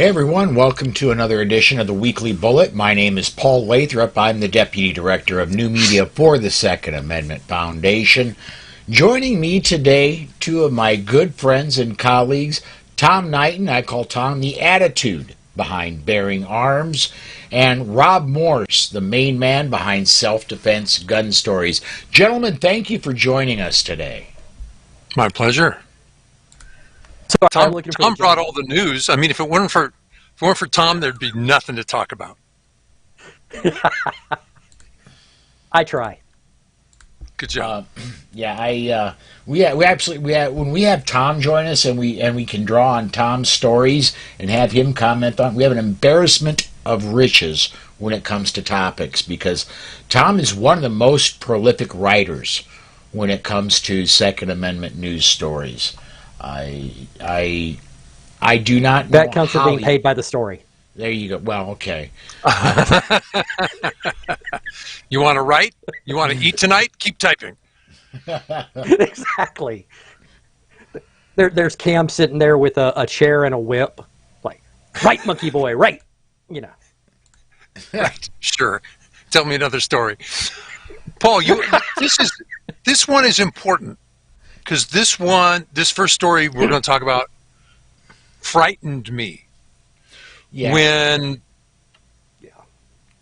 Hey everyone, welcome to another edition of the Weekly Bullet. My name is Paul Lathrop. I'm the Deputy Director of New Media for the Second Amendment Foundation. Joining me today, two of my good friends and colleagues, Tom Knighton, I call Tom the attitude behind bearing arms, and Rob Morse, the main man behind Self-Defense Gun Stories. Gentlemen, thank you for joining us today. My pleasure. So Tom brought all the news. I mean, if it weren't for Tom, there'd be nothing to talk about. I try. Good job. We absolutely when we have Tom join us and we can draw on Tom's stories and have him comment on. We have an embarrassment of riches when it comes to topics because Tom is one of the most prolific writers when it comes to Second Amendment news stories. I do not know that comes from being paid by the story. There you go. Well, okay. You want to write? You want to eat tonight? Keep typing. Exactly. There's Cam sitting there with a chair and a whip, like, right, monkey boy, right. You know. Right. Sure. Tell me another story, Paul. This one is important. Because this first story we're going to talk about frightened me. Yeah.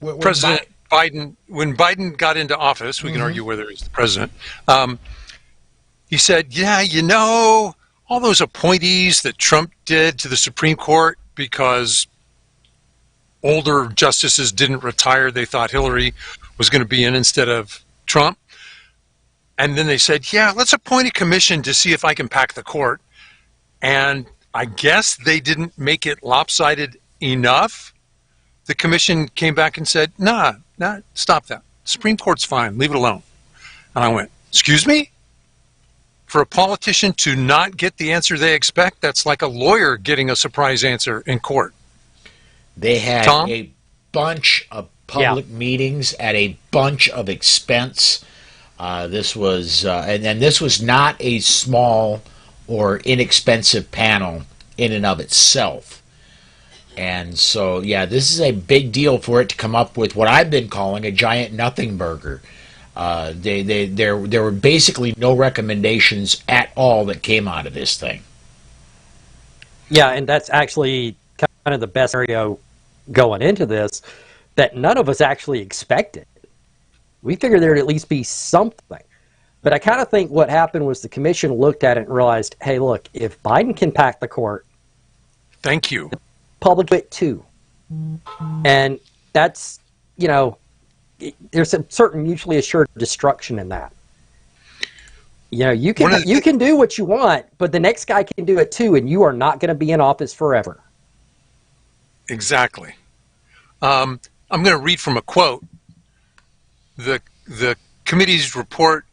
When President Biden got into office, we can argue whether he's the president, he said, all those appointees that Trump did to the Supreme Court because older justices didn't retire, they thought Hillary was going to be in instead of Trump. And then they said, let's appoint a commission to see if I can pack the court. And I guess they didn't make it lopsided enough. The commission came back and said, nah, stop that. Supreme Court's fine. Leave it alone. And I went, excuse me? For a politician to not get the answer they expect, that's like a lawyer getting a surprise answer in court. They had Tom? A bunch of public meetings at a bunch of expense. This was and this was not a small or inexpensive panel in and of itself. And so, this is a big deal for it to come up with what I've been calling a giant nothing burger. There were basically no recommendations at all that came out of this thing. Yeah, and that's actually kind of the best scenario going into this that none of us actually expected. We figured there'd at least be something. But I kind of think what happened was the commission looked at it and realized, hey, look, if Biden can pack the court, thank you. The public will too. And that's, there's a certain mutually assured destruction in that. You can do what you want, but the next guy can do it too, and you are not going to be in office forever. Exactly. I'm going to read from a quote. The committee's report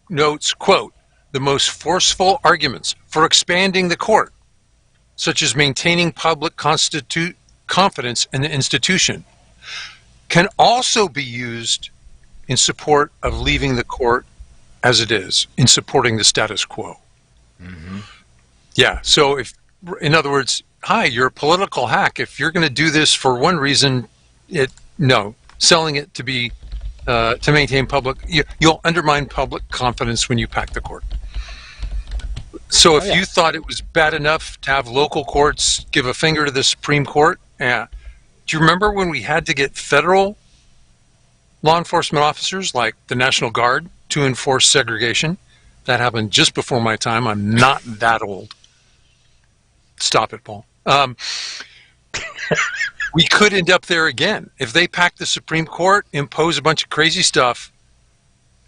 notes, quote, the most forceful arguments for expanding the court, such as maintaining public confidence in the institution, can also be used in support of leaving the court as it is, in supporting the status quo. Mm-hmm. Yeah, so in other words, you're a political hack. If you're going to do this for one reason, selling it to be to maintain you'll undermine public confidence when you pack the court. So if you thought it was bad enough to have local courts give a finger to the Supreme Court, do you remember when we had to get federal law enforcement officers like the National Guard to enforce segregation? That happened just before my time. I'm not that old. Stop it, Paul. We could end up there again. If they pack the Supreme Court, impose a bunch of crazy stuff,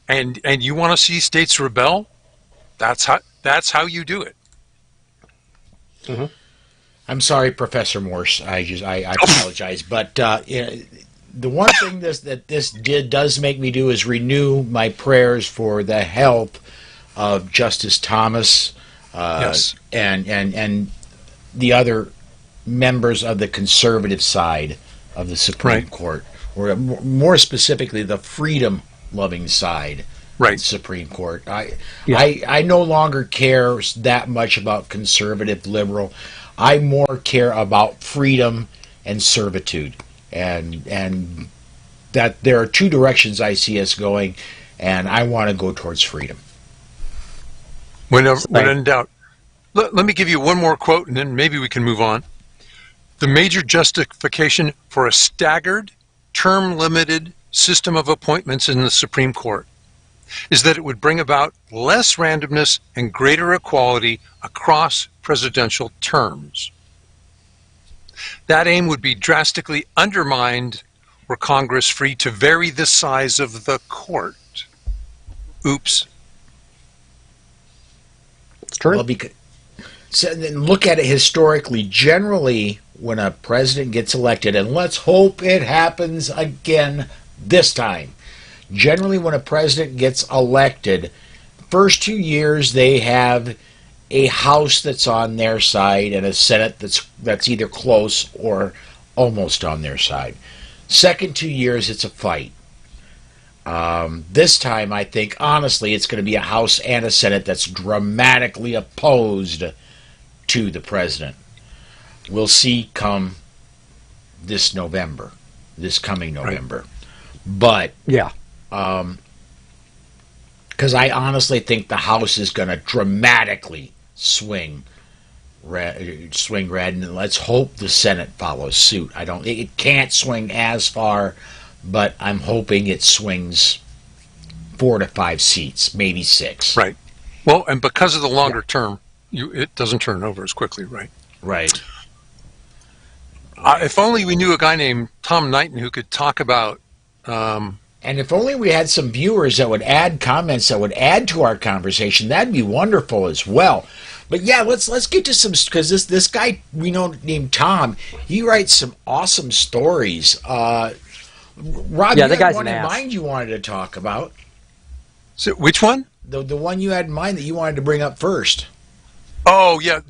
and you want to see states rebel, that's how you do it. Mm-hmm. I'm sorry, Professor Morse. I apologize, but the one thing that this does make me do is renew my prayers for the health of Justice Thomas and the other members of the conservative side of the Supreme Court, or more specifically, the freedom-loving side of the Supreme Court. I no longer care that much about conservative, liberal. I more care about freedom and servitude, and that there are two directions I see us going, and I want to go towards freedom. When in doubt. Let me give you one more quote, and then maybe we can move on. The major justification for a staggered, term-limited system of appointments in the Supreme Court is that it would bring about less randomness and greater equality across presidential terms. That aim would be drastically undermined were Congress free to vary the size of the court. Oops. It's true. Well, so then look at it historically. Generally, when a president gets elected, and let's hope it happens again this time. Generally, when a president gets elected, first 2 years they have a House that's on their side and a Senate that's either close or almost on their side. Second 2 years, it's a fight. This time, I think, honestly, it's going to be a House and a Senate that's dramatically opposed to the president. We'll see come this November, this coming November. Right. But yeah, because I honestly think the House is going to dramatically swing red, and let's hope the Senate follows suit. It can't swing as far, but I'm hoping it swings 4 to 5 seats, maybe 6. Right. Well, and because of the longer term, it doesn't turn over as quickly, right? Right. If only we knew a guy named Tom Knighton who could talk about. And if only we had some viewers that would add comments that would add to our conversation, that'd be wonderful as well. But yeah, let's get to some, because this guy we know named Tom, he writes some awesome stories. Rob, you had one in mind you wanted to talk about. So which one? The one you had in mind that you wanted to bring up first. Oh yeah,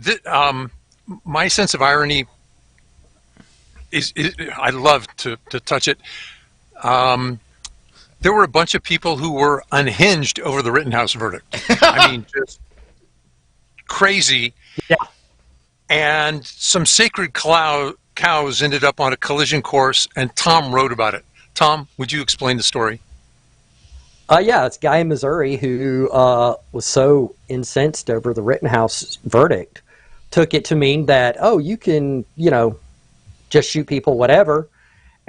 my sense of irony is I love to touch it. There were a bunch of people who were unhinged over the Rittenhouse verdict. I mean, just crazy. Yeah. And some sacred cows ended up on a collision course, and Tom wrote about it. Tom, would you explain the story? Yeah, it's a guy in Missouri who was so incensed over the Rittenhouse verdict, took it to mean that, you can, just shoot people, whatever,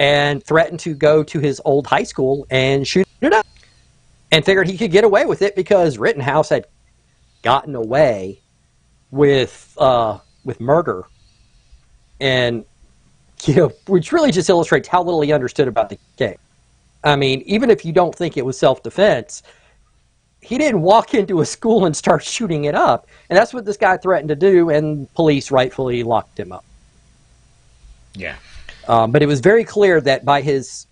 and threatened to go to his old high school and shoot it up, and figured he could get away with it because Rittenhouse had gotten away with murder, and which really just illustrates how little he understood about the case. I mean, even if you don't think it was self-defense, he didn't walk into a school and start shooting it up, and that's what this guy threatened to do, and police rightfully locked him up. Yeah. But it was very clear that by his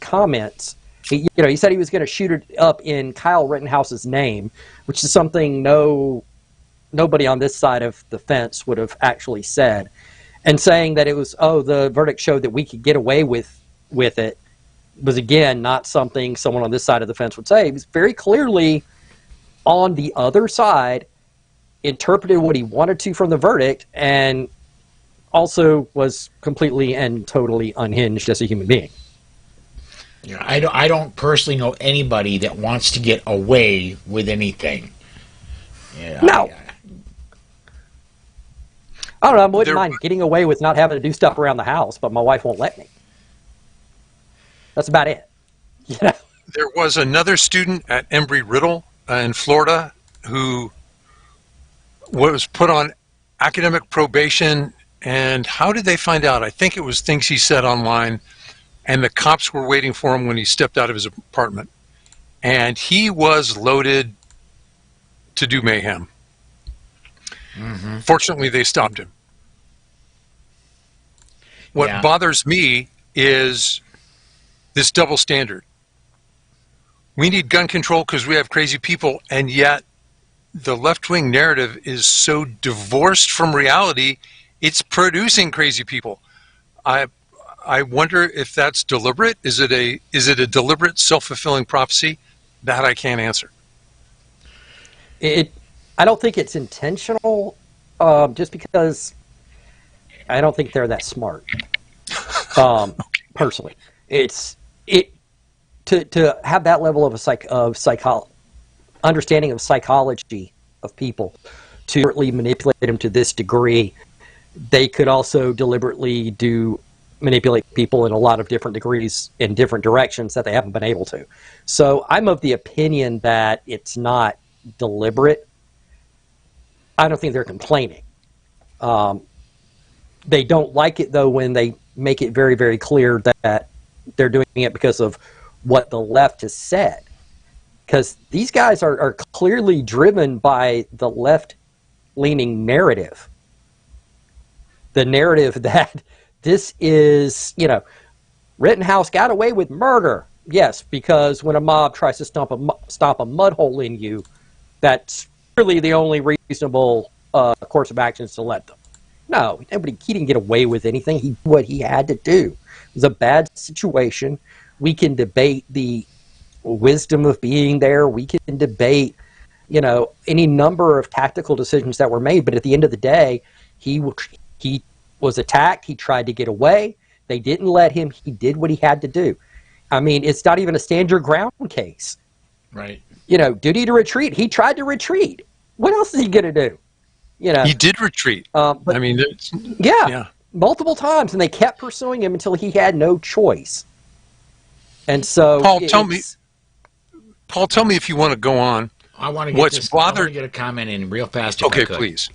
comments, he said he was going to shoot it up in Kyle Rittenhouse's name, which is something nobody on this side of the fence would have actually said, and saying that it was the verdict showed that we could get away with it was, again, not something someone on this side of the fence would say. He was very clearly on the other side, interpreted what he wanted to from the verdict, and also was completely and totally unhinged as a human being. Yeah, I don't personally know anybody that wants to get away with anything. Yeah, no. I don't know. I wouldn't mind getting away with not having to do stuff around the house, but my wife won't let me. That's about it. Yeah. There was another student at Embry-Riddle in Florida who was put on academic probation. And how did they find out? I think it was things he said online, and the cops were waiting for him when he stepped out of his apartment. And he was loaded to do mayhem. Mm-hmm. Fortunately, they stopped him. What bothers me is this double standard. We need gun control because we have crazy people, and yet the left-wing narrative is so divorced from reality, it's producing crazy people. I wonder if that's deliberate. Is it a deliberate self-fulfilling prophecy? That I can't answer. I don't think it's intentional just because I don't think they're that smart. Personally, to have that level of understanding of psychology of people, to deliberately manipulate them to this degree. They could also deliberately manipulate people in a lot of different degrees in different directions that they haven't been able to. So I'm of the opinion that it's not deliberate. I don't think they're complaining. They don't like it, though, when they make it very, very clear that they're doing it because of what the left has said. Because these guys are clearly driven by the left-leaning narrative. The narrative that this is, Rittenhouse got away with murder. Yes, because when a mob tries to stop a mud hole in you, that's really the only reasonable course of action is to let them. No, he didn't get away with anything. He did what he had to do. It was a bad situation. We can debate the wisdom of being there. We can debate, any number of tactical decisions that were made. But at the end of the day, he was attacked. He tried to get away. They didn't let him. He did what he had to do. I mean, it's not even a stand your ground case. Right. Duty to retreat. He tried to retreat. What else is he going to do? He did retreat. But, I mean, multiple times, and they kept pursuing him until he had no choice. And so, Paul, tell me if you want to go on. I want to get a comment in real fast. Okay, please.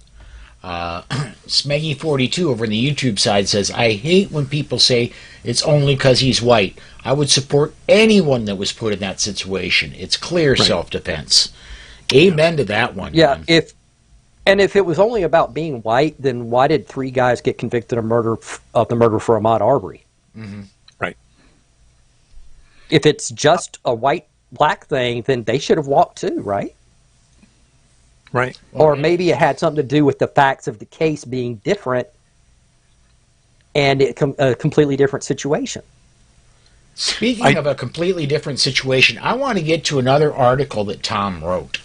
Smeggy42 over on the YouTube side says, I hate when people say it's only because he's white. I would support anyone that was put in that situation. It's clear self-defense. Amen to that one. Yeah, man. If it was only about being white, then why did 3 guys get convicted of the murder for Ahmaud Arbery? Mm-hmm. Right. If it's just a white-black thing, then they should have walked too, right? Right. Or maybe it had something to do with the facts of the case being different and a completely different situation. Speaking of a completely different situation, I want to get to another article that Tom wrote.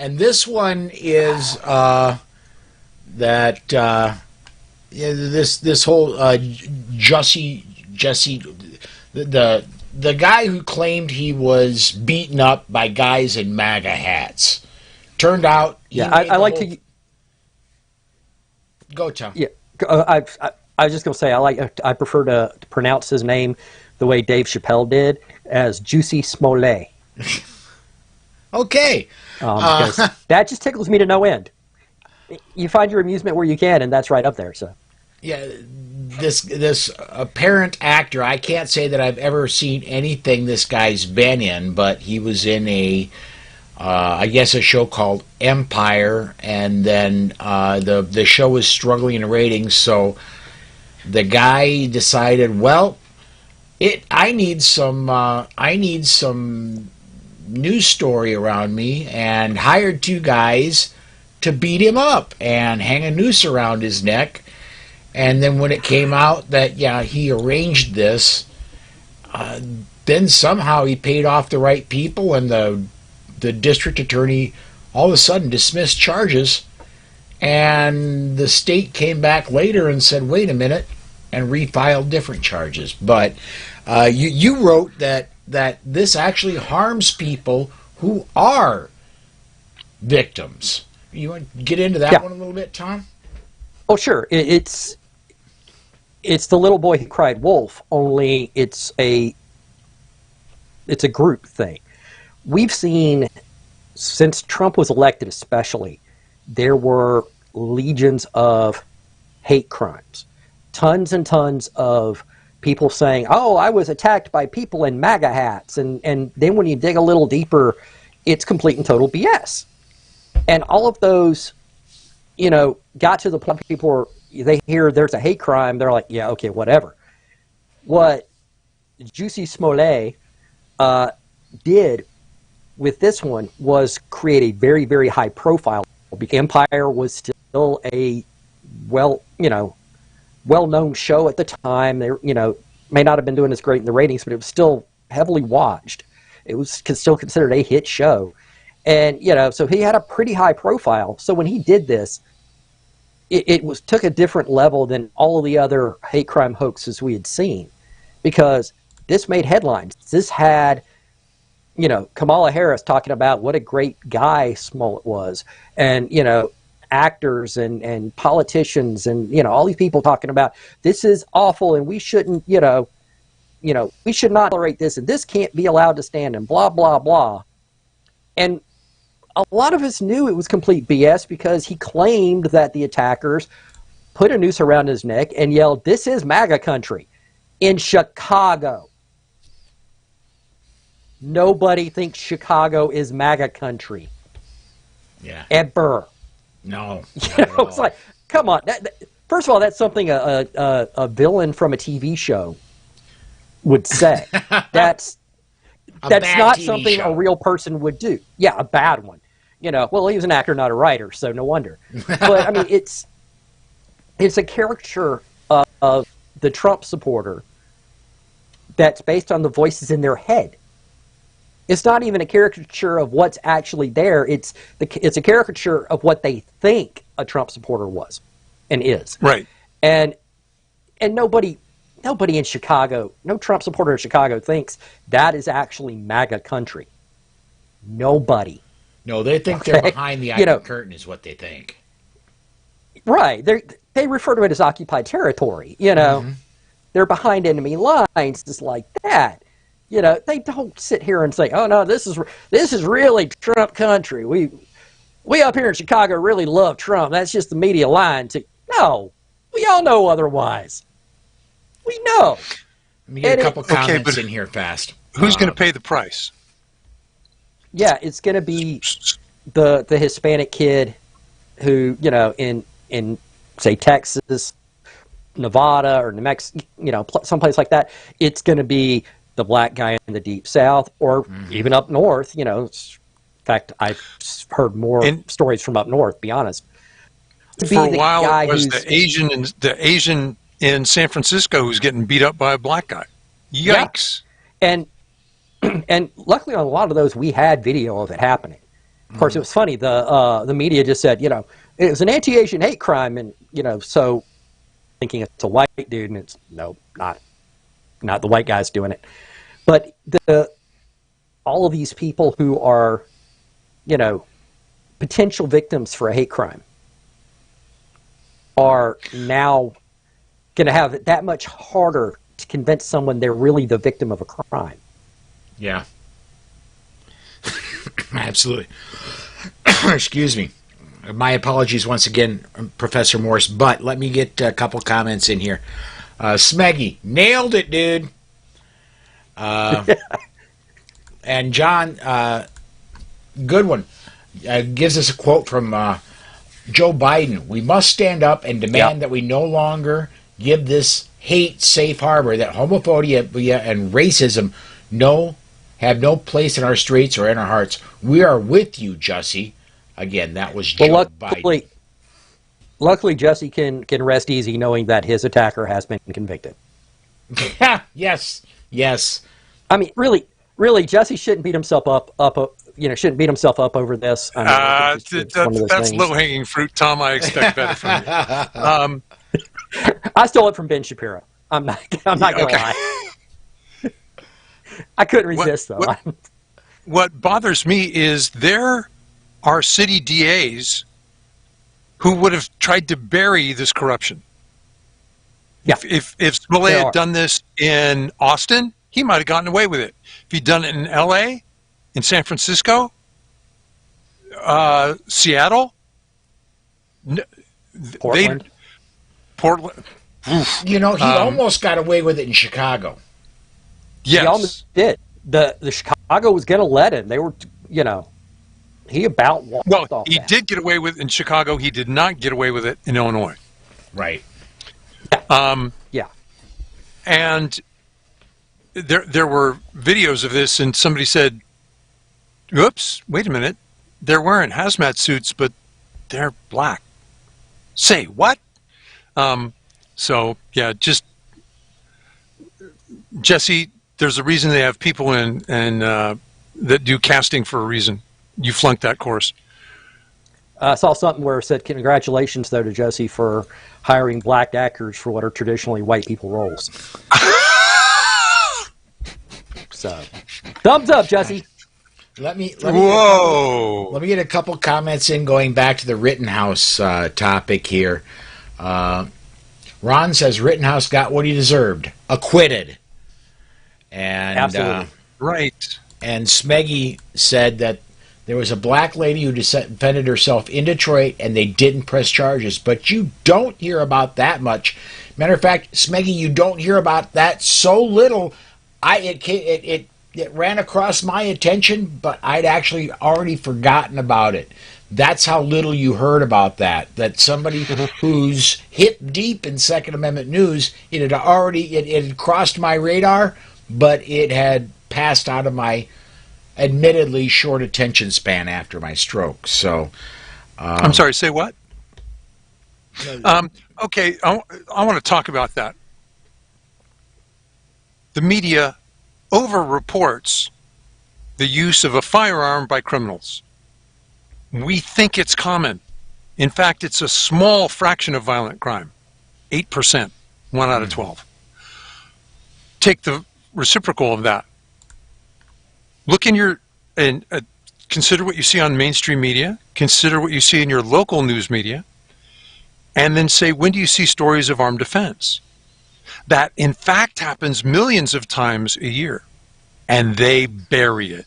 And this one is that this whole Jesse the guy who claimed he was beaten up by guys in MAGA hats. Turned out, I like to go, Tom. Yeah, I was just going to say I prefer to pronounce his name the way Dave Chappelle did, as Juicy Smollett. Okay. Because that just tickles me to no end. You find your amusement where you can, and that's right up there. So, yeah, this apparent actor, I can't say that I've ever seen anything this guy's been in, but he was in I guess a show called Empire, and then the show was struggling in ratings, so the guy decided, well, I need some news story around me, and hired 2 guys to beat him up and hang a noose around his neck. And then when it came out that he arranged this, then somehow he paid off the right people, and the district attorney all of a sudden dismissed charges, and the state came back later and said, wait a minute, and refiled different charges. But you wrote that this actually harms people who are victims. You want to get into that one a little bit, Tom? Oh, sure. It's the little boy who cried wolf, only it's a group thing. We've seen, since Trump was elected especially, there were legions of hate crimes. Tons and tons of people saying, oh, I was attacked by people in MAGA hats. And then when you dig a little deeper, it's complete and total BS. And all of those, got to the point people they hear there's a hate crime, they're like, yeah, okay, whatever. What Juicy Smollett did with this one was create a very, very high profile. Empire was still a well-known show at the time. They, may not have been doing as great in the ratings, but it was still heavily watched. It was still considered a hit show. And, so he had a pretty high profile. So when he did this, it took a different level than all of the other hate crime hoaxes we had seen, because this made headlines. This had, Kamala Harris talking about what a great guy Smollett was, and, actors and politicians and, all these people talking about this is awful and we shouldn't, we should not tolerate this and this can't be allowed to stand and blah, blah, blah. And a lot of us knew it was complete BS because he claimed that the attackers put a noose around his neck and yelled, "This is MAGA country," in Chicago. Nobody thinks Chicago is MAGA country. Yeah. Ever. No. It's like, come on. First of all, that's something a villain from a TV show would say. That's not TV something show. a real person would do. Yeah, a bad one. Well, he was an actor, not a writer, so no wonder. But I mean, it's a caricature of the Trump supporter that's based on the voices in their head. It's not even a caricature of what's actually there. It's a caricature of what they think a Trump supporter was and is. Right. And nobody in Chicago, no Trump supporter in Chicago thinks that is actually MAGA country. Nobody. No, they think they're behind the Iron Curtain is what they think. Right. They refer to it as occupied territory. They're behind enemy lines, just like that. They don't sit here and say, "Oh no, this is really Trump country. We up here in Chicago really love Trump. That's just the media lying to." No, we all know otherwise. We know. Let me get a couple comments in here fast. Who's going to pay the price? Yeah, it's going to be the Hispanic kid who, in say Texas, Nevada, or New Mexico, someplace like that. It's going to be the black guy in the Deep South, or even up north. In fact, I've heard more stories from up north. Be honest. For a while, it was the Asian in San Francisco who's getting beat up by a black guy. Yikes! Yeah. And luckily on a lot of those we had video of it happening. Of course, it was funny. The media just said, it was an anti-Asian hate crime, and so thinking it's a white dude, and it's not the white guys doing it. But all of these people who are, potential victims for a hate crime are now going to have it that much harder to convince someone they're really the victim of a crime. Yeah. Absolutely. Excuse me. My apologies once again, Professor Morse, but let me get a couple comments in here. Smeggy, nailed it, dude. And John, good one, gives us a quote from Joe Biden. "We must stand up and demand that we no longer give this hate safe harbor, that homophobia and racism have no place in our streets or in our hearts. We are with you, Jussie." Again, that was Joe Biden. Luckily, Jussie can rest easy knowing that his attacker has been convicted. Yes. I mean, really, Jussie shouldn't beat himself up. Shouldn't beat himself up over this. I mean, that's low-hanging fruit, Tom. I expect better from you. I stole it from Ben Shapiro. I'm not gonna lie. I couldn't resist, though. What bothers me is there are city DAs who would have tried to bury this corruption. Yeah. If Smollett had done this in Austin, he might have gotten away with it. If he'd done it in L.A., in San Francisco, Seattle, Portland. Oof. He almost got away with it in Chicago. Yes. He almost did. The Chicago was going to let him. They were, he about walked off. He did get away with it in Chicago. He did not get away with it in Illinois. Right. Yeah. And there were videos of this, and somebody said, "Oops, wait a minute. They're wearing hazmat suits, but they're black." Say what? Just Jesse. There's a reason they have people in that do casting for a reason. You flunked that course. I saw something where it said, congratulations, though, to Jesse for hiring black actors for what are traditionally white people roles. So, thumbs up, Jesse. Let me Whoa! Let me get a couple comments in going back to the Rittenhouse topic here. Ron says Rittenhouse got what he deserved, acquitted. And Absolutely. Right. And Smeggy said that there was a black lady who defended herself in Detroit, and they didn't press charges. But you don't hear about that much. Matter of fact, Smeggy, you don't hear about that so little. It ran across my attention, but I'd actually already forgotten about it. That's how little you heard about that. That somebody who's hip deep in Second Amendment news, it had crossed my radar, but it had passed out of my admittedly short attention span after my stroke. So, I'm sorry. Say what? Okay, I want to talk about that. The media over-reports the use of a firearm by criminals. We think it's common. In fact, it's a small fraction of violent crime. 8%, 1 out of 12. Take the reciprocal of that. Look in consider what you see on mainstream media, consider what you see in your local news media, and then say, when do you see stories of armed defense? That, in fact, happens millions of times a year, and they bury it.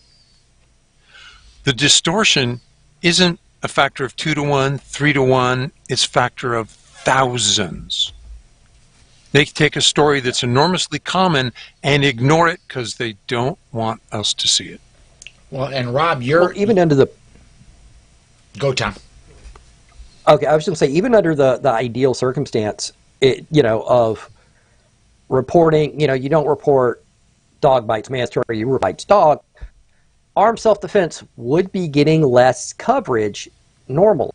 The distortion isn't a factor of 2 to 1, 3 to 1, it's a factor of thousands. They take a story that's enormously common and ignore it because they don't want us to see it. well, and Rob, you're Even under the... go, Tom. Okay, I was going to say, even under the ideal circumstance, of reporting, you don't report dog bites master, or you report bites dog, armed self-defense would be getting less coverage normally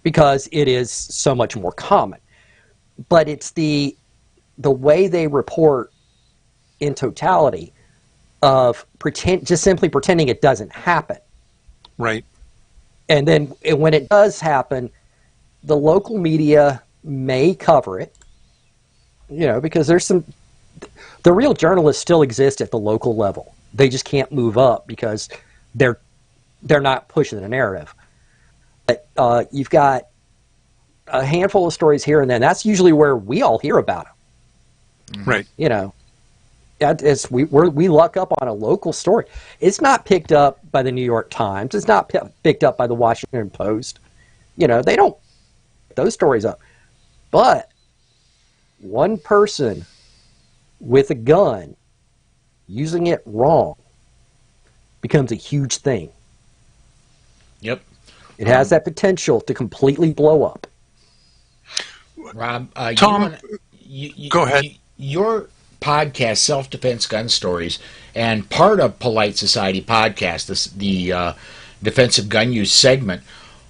because it is so much more common. But it's the way they report in totality of just simply pretending it doesn't happen. Right. And then when it does happen, the local media may cover it, because the real journalists still exist at the local level. They just can't move up because they're not pushing the narrative. But you've got a handful of stories here and then. That's usually where we all hear about them. Right. We luck up on a local story. It's not picked up by the New York Times. It's not picked up by the Washington Post. They don't pick those stories up. But one person with a gun using it wrong becomes a huge thing. Yep. It has that potential to completely blow up. Rob, Tom, go ahead. Your podcast, Self-Defense Gun Stories, and part of Polite Society podcast, the defensive gun use segment,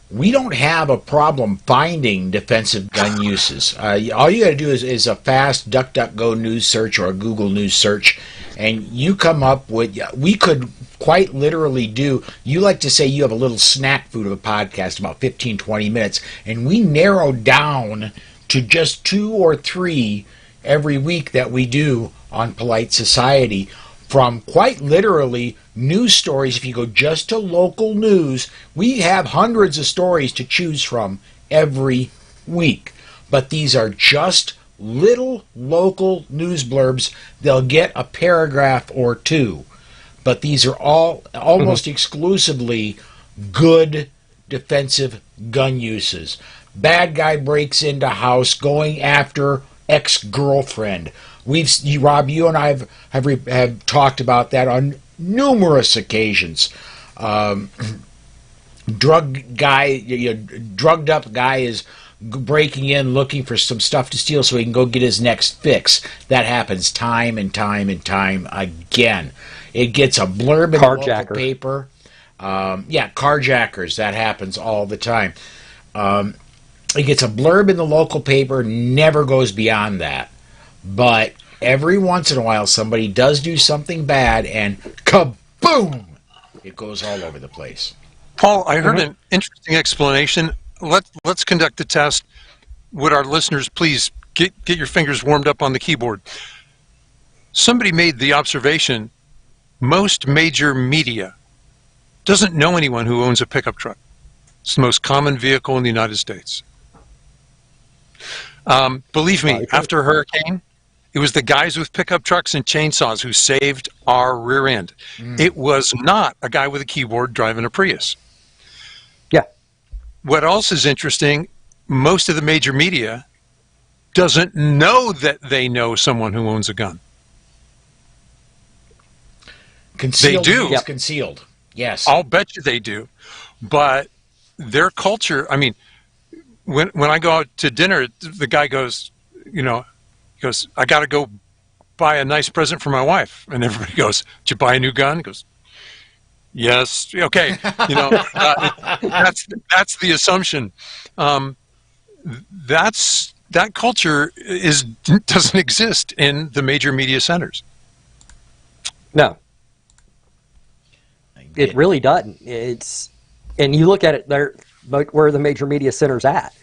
we don't have a problem finding defensive gun uses. All you got to do is a fast DuckDuckGo news search or a Google news search, and you come up with, we could quite literally do, you like to say you have a little snack food of a podcast, about 15, 20 minutes, and we narrow down to just 2 or 3 every week that we do on Polite Society, from quite literally news stories. If you go just to local news, we have hundreds of stories to choose from every week. But these are just little local news blurbs. They'll get a paragraph or 2. But these are all almost exclusively good defensive gun uses. Bad guy breaks into house going after ex-girlfriend. Rob, you and I have talked about that on numerous occasions. Drugged up guy is breaking in looking for some stuff to steal so he can go get his next fix. That happens time and time and time again. It gets a blurb in the local paper. Carjackers. That happens all the time. It gets a blurb in the local paper, never goes beyond that. But every once in a while, somebody does do something bad, and kaboom! It goes all over the place. Paul, I heard an interesting explanation. Let's conduct the test. Would our listeners please get your fingers warmed up on the keyboard? Somebody made the observation, most major media doesn't know anyone who owns a pickup truck. It's the most common vehicle in the United States. Believe me, after a hurricane, it was the guys with pickup trucks and chainsaws who saved our rear end. It was not a guy with a keyboard driving a Prius. Yeah. What else is interesting, most of the major media doesn't know that they know someone who owns a gun. Concealed They do. means concealed. Yes. I'll bet you they do. But their culture, I mean, when I go out to dinner, the guy goes, I got to go buy a nice present for my wife. And everybody goes, did you buy a new gun? He goes, yes. Okay. That's the assumption. That culture doesn't exist in the major media centers. No. It really doesn't. And you look at it there, where are the major media centers at?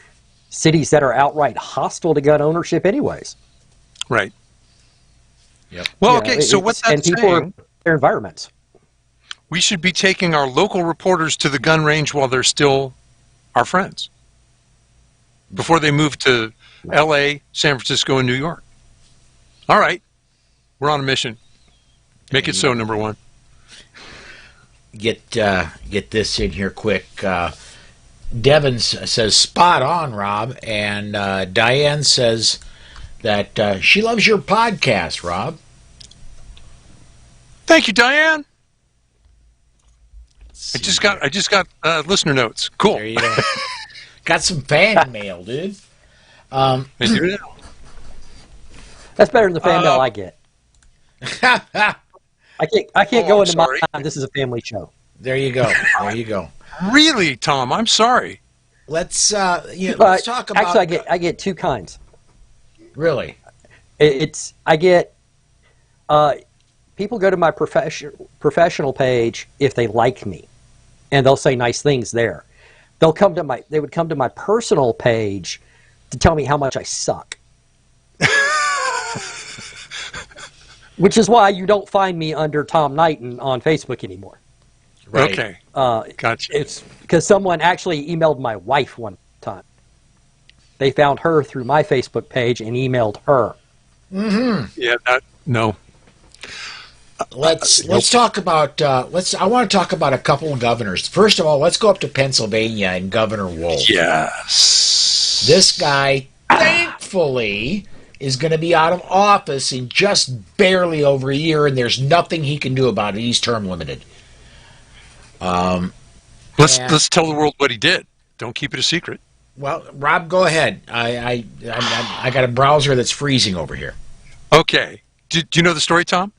Cities that are outright hostile to gun ownership anyways. Right. Yep. Well, okay, so what's that and people saying? are their environments. We should be taking our local reporters to the gun range while they're still our friends, before they move to L.A., San Francisco, and New York. All right. We're on a mission. Make it so, number one. Get this in here quick. Devin says, spot on, Rob. And Diane says that she loves your podcast, Rob. Thank you, Diane. I just got listener notes. Cool. There you go. Got some fan mail, dude. I do now. That's better than the fan mail I get. I can't go into sorry. my. This is a family show. There you go. There you go. Really, Tom? I'm sorry. Let's let's talk about. Actually, I get two kinds. Really? I get people go to my professional page if they like me, and they'll say nice things there. They would come to my personal page to tell me how much I suck. Which is why you don't find me under Tom Knighton on Facebook anymore. Right. Okay. Gotcha. It's because someone actually emailed my wife one time. They found her through my Facebook page and emailed her. Mm-hmm. Yeah. No. Let's talk about. I want to talk about a couple of governors. First of all, let's go up to Pennsylvania and Governor Wolf. Yes. This guy, thankfully, is going to be out of office in just barely over a year, and there's nothing he can do about it. He's term limited. Let's tell the world what he did. Don't keep it a secret. Well, Rob, go ahead. I got a browser that's freezing over here. Okay. Do you know the story, Tom?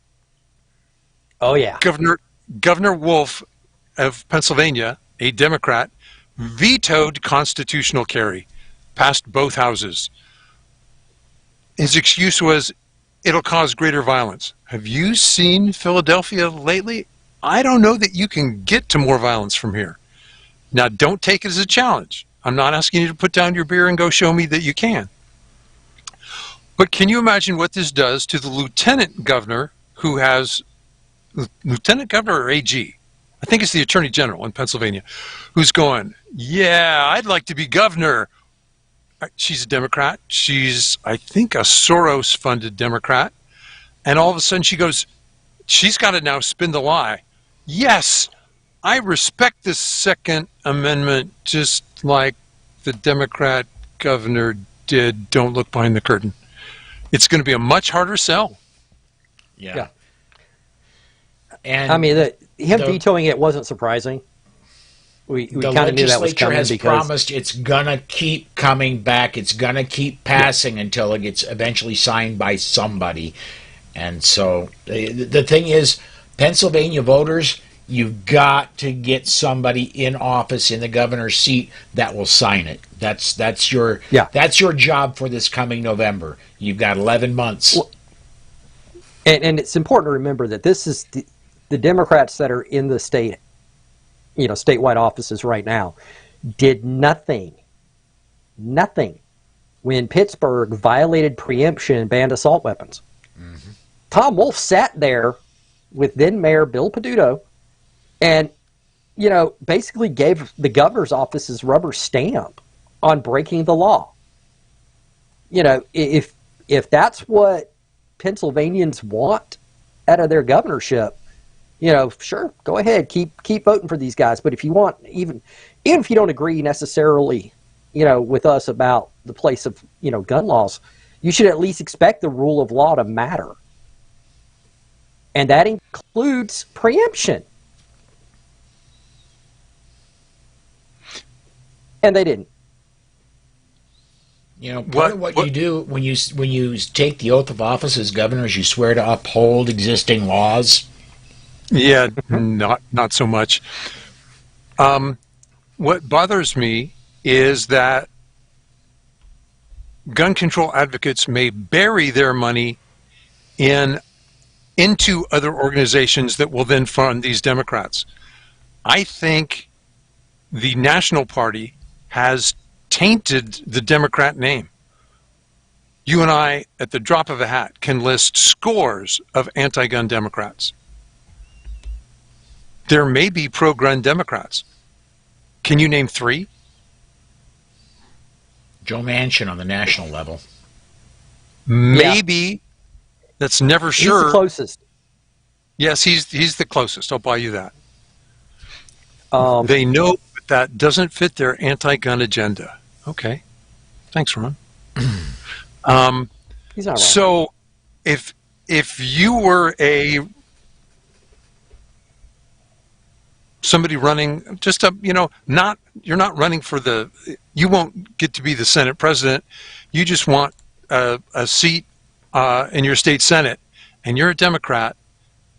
Oh yeah. Governor Wolf of Pennsylvania, a Democrat, vetoed constitutional carry, passed both houses. His excuse was, it'll cause greater violence. Have you seen Philadelphia lately? I don't know that you can get to more violence from here. Now, don't take it as a challenge. I'm not asking you to put down your beer and go show me that you can. But can you imagine what this does to the lieutenant governor who has, lieutenant governor or AG? I think it's the attorney general in Pennsylvania, who's going, yeah, I'd like to be governor. She's a Democrat. She's, I think, a Soros-funded Democrat. And all of a sudden she goes, she's got to now spin the lie. Yes, I respect the Second Amendment just like the Democrat governor did. Don't look behind the curtain. It's going to be a much harder sell. Yeah. And I mean, him vetoing it wasn't surprising. We kind of knew that was coming has because promised it's gonna keep coming back. It's gonna keep passing until it gets eventually signed by somebody. And so the thing is, Pennsylvania voters, you've got to get somebody in office in the governor's seat that will sign it. That's your job for this coming November. You've got 11 months. Well, and it's important to remember that this is the Democrats that are in the state, statewide offices right now, did nothing when Pittsburgh violated preemption and banned assault weapons. Mm-hmm. Tom Wolf sat there with then Mayor Bill Peduto and, basically gave the governor's office his rubber stamp on breaking the law. If that's what Pennsylvanians want out of their governorship, sure, go ahead, keep voting for these guys. But if you want, even if you don't agree necessarily, with us about the place of, gun laws, you should at least expect the rule of law to matter. And that includes preemption. And they didn't. Part of what you do when you take the oath of office as governor is you swear to uphold existing laws. Yeah, not so much. What bothers me is that gun control advocates may bury their money into other organizations that will then fund these Democrats. I think the National Party has tainted the Democrat name. You and I, at the drop of a hat, can list scores of anti-gun Democrats. There may be pro-gun Democrats. Can you name 3? Joe Manchin on the national level. Maybe. Yeah. That's never sure. He's the closest. Yes, he's the closest. I'll buy you that. They know that doesn't fit their anti-gun agenda. Okay. Thanks, Ron. He's not wrong. So if you were somebody running, just you're not running for you won't get to be the Senate president. You just want a seat in your state Senate, and you're a Democrat.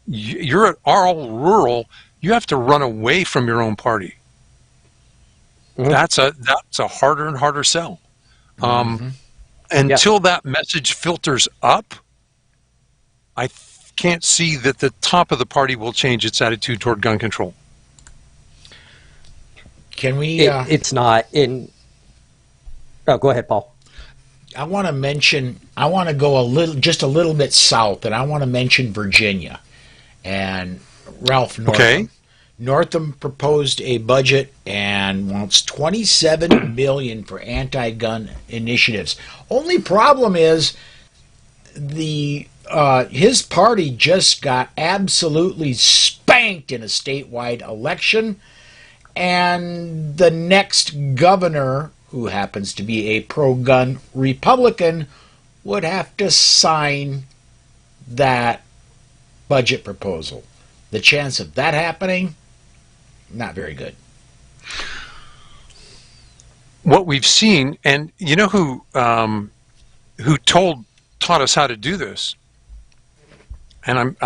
You're at all rural. You have to run away from your own party. Mm-hmm. That's a harder and harder sell. Until that message filters up, I can't see that the top of the party will change its attitude toward gun control. Can we? It's not in. Oh, go ahead, Paul. I want to go just a little bit south, and I want to mention Virginia and Ralph Northam. Okay. Northam proposed a budget and wants $27 billion for anti-gun initiatives. Only problem is his party just got absolutely spanked in a statewide election, and the next governor, who happens to be a pro-gun Republican, would have to sign that budget proposal. The chance of that happening, not very good. What we've seen, and you know who taught us how to do this, and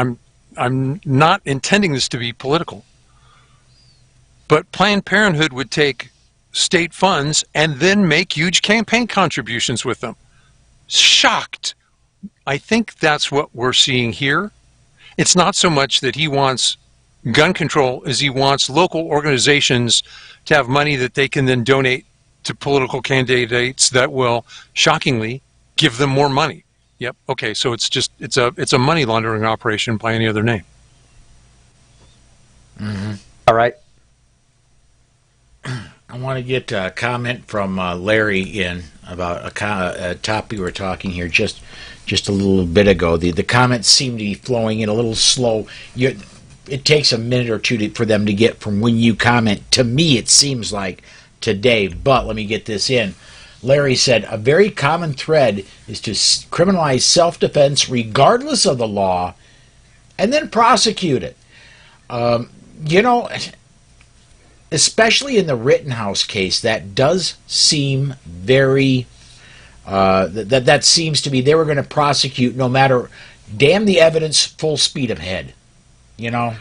I'm not intending this to be political, but Planned Parenthood would take state funds and then make huge campaign contributions with them. Shocked. I think that's what we're seeing here. It's not so much that he wants gun control as he wants local organizations to have money that they can then donate to political candidates that will, shockingly, give them more money. Yep. Okay. So it's a money laundering operation by any other name. Mm-hmm. All right. I want to get a comment from Larry in about a topic we were talking here just a little bit ago. The comments seem to be flowing in a little slow. It takes a minute or two for them to get from when you comment. To me, it seems like today, but let me get this in. Larry said, a very common thread is to criminalize self-defense regardless of the law and then prosecute it. Especially in the Rittenhouse case, that does seem very... that seems to be they were going to prosecute no matter... Damn the evidence, full speed ahead. I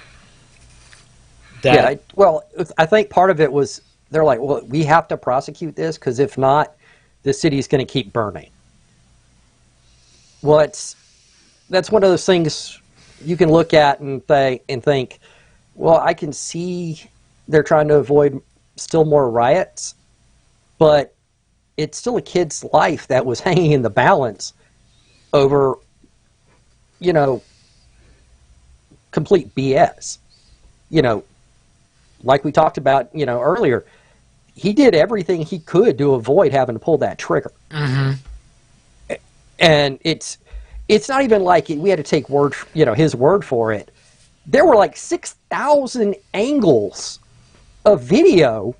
think part of it was they're like, well, we have to prosecute this because if not, the city's going to keep burning. Well, that's one of those things you can look at and think, well, I can see they're trying to avoid still more riots, but it's still a kid's life that was hanging in the balance over, complete BS. Like we talked about, earlier, he did everything he could to avoid having to pull that trigger. Mm-hmm. And it's not even like we had to take his word for it. There were like 6,000 angles of video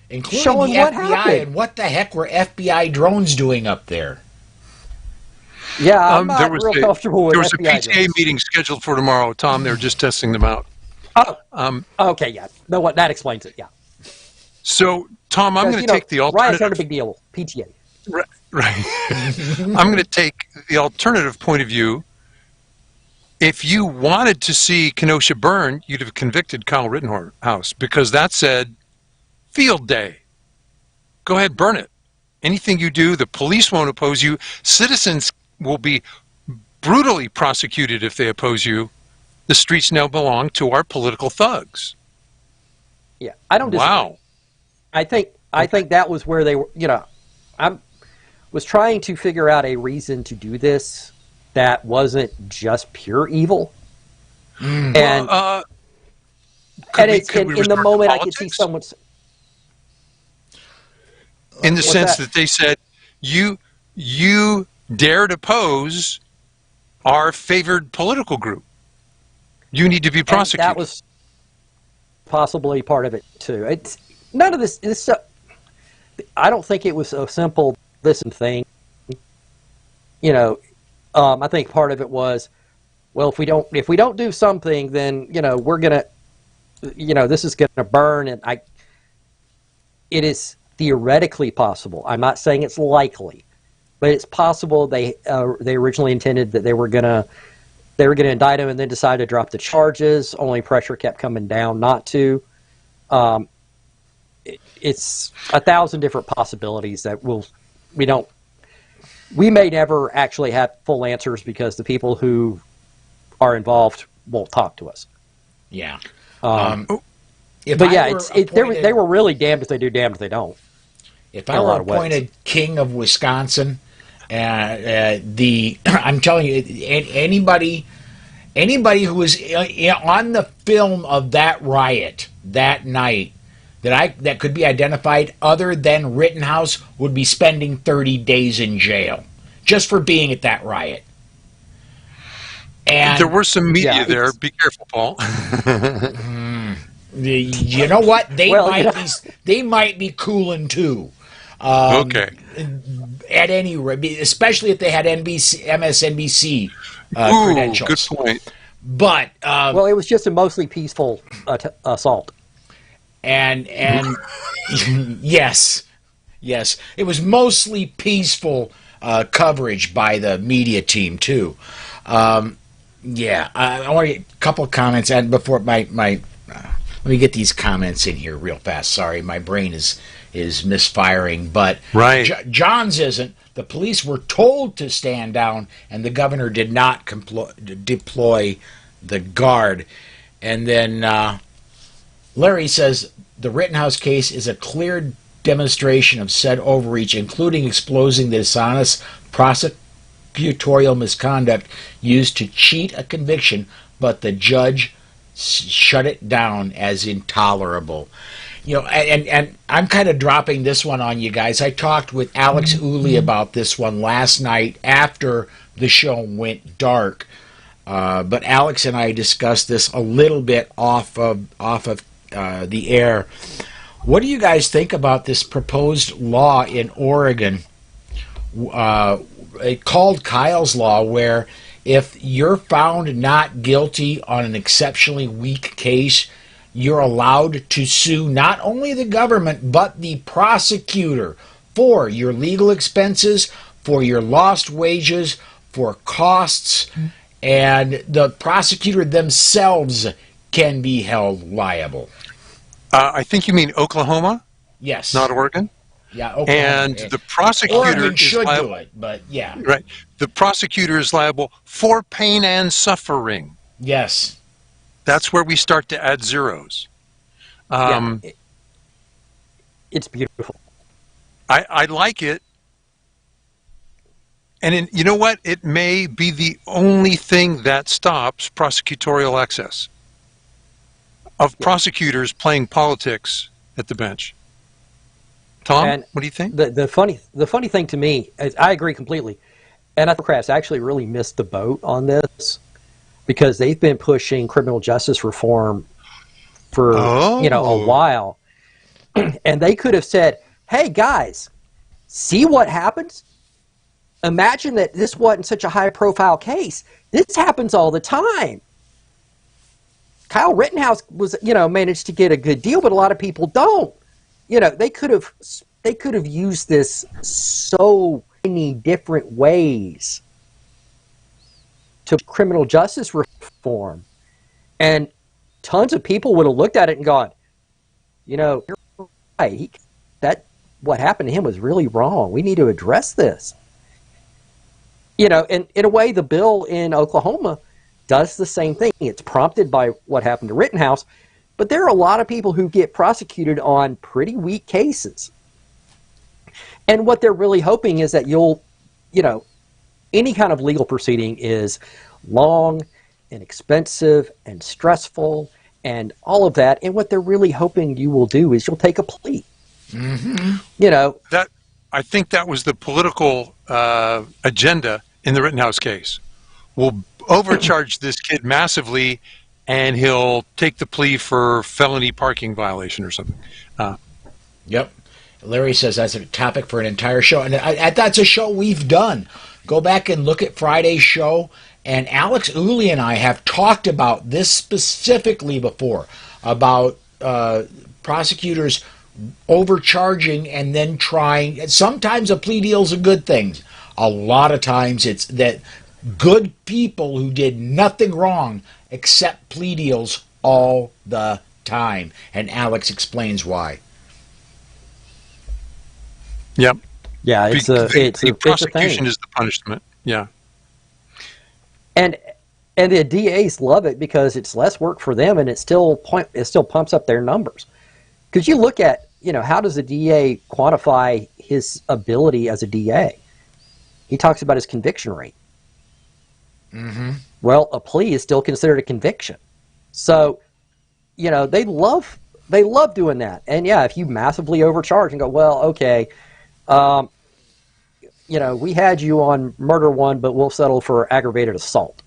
including showing the what FBI. happened. And what the heck were FBI drones doing up there? Yeah, I'm not real comfortable with There was FBI a PTA drones. meeting scheduled for tomorrow, Tom. They're just testing them out. Oh, okay, yeah. No, what that explains it. Yeah. So, Tom, I'm going to take the riots alternative. aren't a big deal. PTA. Right. I'm going to take the alternative point of view. If you wanted to see Kenosha burn, you'd have convicted Kyle Rittenhouse, because that said, field day. Go ahead, burn it. Anything you do, the police won't oppose you. Citizens will be brutally prosecuted if they oppose you. The streets now belong to our political thugs. Yeah, I don't disagree. Wow. I think that was where they were. I was trying to figure out a reason to do this that wasn't just pure evil. And in the moment, I could see someone's. In the sense that they said, you dared oppose our favored political group. You need to be prosecuted. And that was possibly part of it too. It's none of this. I don't think it was a simple listen thing. I think part of it was, well, if we don't do something, then we're gonna, this is gonna burn, and it is theoretically possible. I'm not saying it's likely, but it's possible they originally intended that they were gonna indict him and then decide to drop the charges. Only pressure kept coming down not to. It's 1,000 different possibilities that we may never actually have full answers because the people who are involved won't talk to us. Yeah. They were really damned if they do, damned if they don't. If I were appointed king of Wisconsin, I'm telling you, anybody who was on the film of that riot that night that could be identified other than Rittenhouse would be spending 30 days in jail just for being at that riot. And there were some media there. Be careful, Paul. You know what? They might be cooling too. Okay. At any rate, especially if they had MSNBC credentials. Good point. But it was just a mostly peaceful assault. And yes, it was mostly peaceful coverage by the media team too. I want a couple of comments, and before my let me get these comments in here real fast. Sorry, my brain is misfiring, but right. John's isn't. The police were told to stand down, and the governor did not deploy the guard. And then Larry says the Rittenhouse case is a clear demonstration of said overreach, including exposing the dishonest prosecutorial misconduct used to cheat a conviction, but the judge shut it down as intolerable. And I'm kind of dropping this one on you guys. I talked with Alex Uli about this one last night after the show went dark. But Alex and I discussed this a little bit off of the air. What do you guys think about this proposed law in Oregon, called Kyle's Law, where if you're found not guilty on an exceptionally weak case, you're allowed to sue not only the government, but the prosecutor for your legal expenses, for your lost wages, for costs, and the prosecutor themselves can be held liable. I think you mean Oklahoma? Yes. Not Oregon? Yeah, Oklahoma. And the prosecutor Oregon should is liable, do it, but yeah. Right. The prosecutor is liable for pain and suffering. Yes. That's where we start to add zeros. It's beautiful. I like it. And you know what? It may be the only thing that stops prosecutorial excess of prosecutors playing politics at the bench. Tom, And what do you think? the funny thing to me is I agree completely. And I think Democrats actually really missed the boat on this because they've been pushing criminal justice reform for a while. And they could have said, hey guys, see what happens? Imagine that this wasn't such a high profile case. This happens all the time. Kyle Rittenhouse was, managed to get a good deal, but a lot of people don't. They could have used this so many different ways to criminal justice reform. And tons of people would have looked at it and gone, you're right. What happened to him was really wrong. We need to address this. And in a way, the bill in Oklahoma does the same thing. It's prompted by what happened to Rittenhouse, but there are a lot of people who get prosecuted on pretty weak cases. And what they're really hoping is that any kind of legal proceeding is long and expensive and stressful and all of that. And what they're really hoping you will do is you'll take a plea. Mm-hmm. I think that was the political agenda in the Rittenhouse case. We'll overcharge this kid massively, and he'll take the plea for felony parking violation or something. Yep. Larry says that's a topic for an entire show, and that's a show we've done. Go back and look at Friday's show, and Alex Uli and I have talked about this specifically before, about prosecutors overcharging and then trying. Sometimes a plea deal is a good thing. A lot of times it's that good people who did nothing wrong accept plea deals all the time. And Alex explains why. Yep. Yeah, the prosecution is the punishment. Yeah. And the DAs love it because it's less work for them, and it still pumps up their numbers. Because you look at, how does a DA quantify his ability as a DA? He talks about his conviction rate. Mm-hmm. Well, a plea is still considered a conviction. So, they love doing that. And yeah, if you massively overcharge and go, well, okay, we had you on murder 1, but we'll settle for aggravated assault.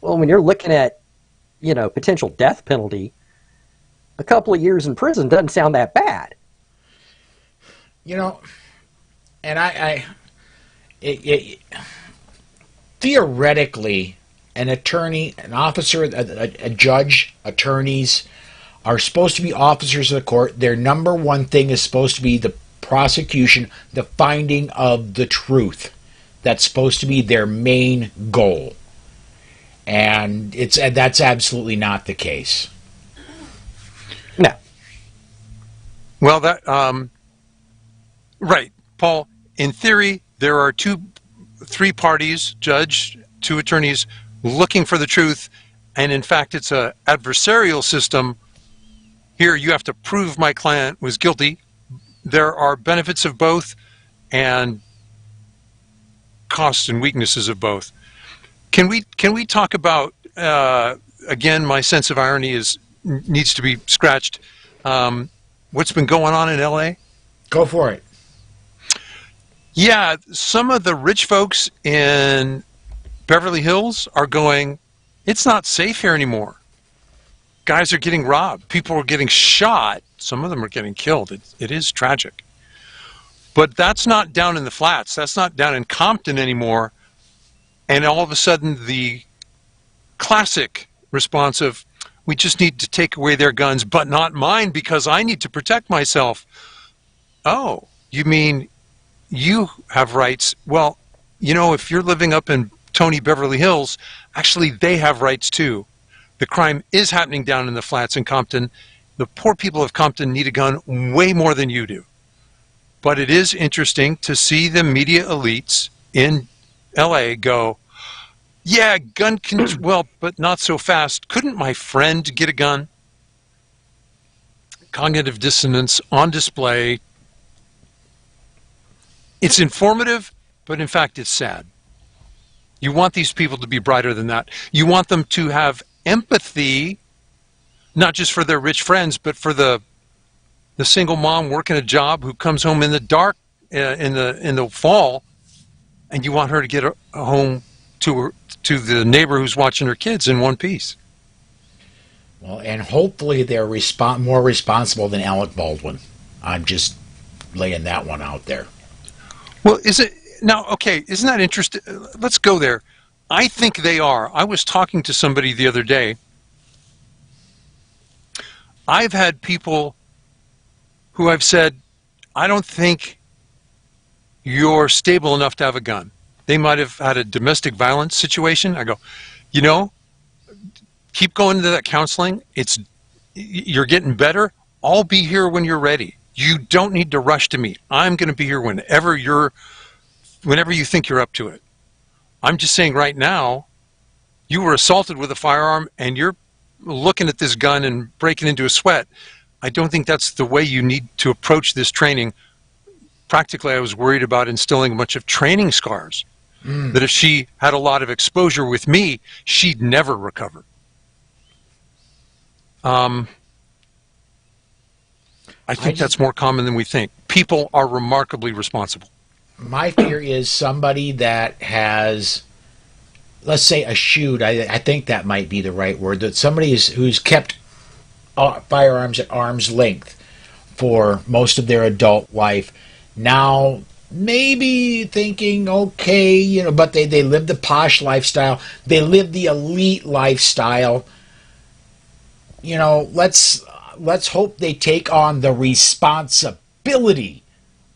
Well, when you're looking at, potential death penalty, a couple of years in prison doesn't sound that bad. And theoretically, an attorney, an officer, a judge, attorneys are supposed to be officers of the court. Their number one thing is supposed to be the prosecution, the finding of the truth. That's supposed to be their main goal. And that's absolutely not the case. No. Well, right, Paul. In theory, there are 3 parties, judge, 2 attorneys, looking for the truth, and in fact, it's an adversarial system. Here, you have to prove my client was guilty. There are benefits of both, and costs and weaknesses of both. Can we talk about again? My sense of irony needs to be scratched. What's been going on in LA? Go for it. Yeah, some of the rich folks in Beverly Hills are going, it's not safe here anymore. Guys are getting robbed. People are getting shot. Some of them are getting killed. It is tragic. But that's not down in the flats. That's not down in Compton anymore. And all of a sudden, the classic response of, we just need to take away their guns, but not mine because I need to protect myself. Oh, you mean you have rights? Well, if you're living up in Tony Beverly Hills, actually they have rights too. The crime is happening down in the flats in Compton. The poor people of Compton need a gun way more than you do. But it is interesting to see the media elites in LA go, yeah, gun control, well, but not so fast. Couldn't my friend get a gun? cognitive dissonance on display. It's informative, but in fact it's sad. You want these people to be brighter than that. You want them to have empathy, not just for their rich friends, but for the single mom working a job who comes home in the dark in the fall, and you want her to get home to the neighbor who's watching her kids in one piece. Well, and hopefully they're more responsible than Alec Baldwin. I'm just laying that one out there. Well, isn't that interesting? Let's go there. I think they are. I was talking to somebody the other day. I've had people who I've said, I don't think you're stable enough to have a gun. They might have had a domestic violence situation. I go, keep going to that counseling. You're getting better. I'll be here when you're ready. You don't need to rush to me. I'm going to be here whenever you think you're up to it. I'm just saying right now, you were assaulted with a firearm and you're looking at this gun and breaking into a sweat. I don't think that's the way you need to approach this training. Practically, I was worried about instilling a bunch of training scars. That if she had a lot of exposure with me, she'd never recover. I think that's more common than we think. People are remarkably responsible. My fear is somebody that has, let's say, eschewed. I think that might be the right word. That somebody who's kept firearms at arm's length for most of their adult life, now maybe thinking, okay, but they live the posh lifestyle. They live the elite lifestyle. Let's hope they take on the responsibility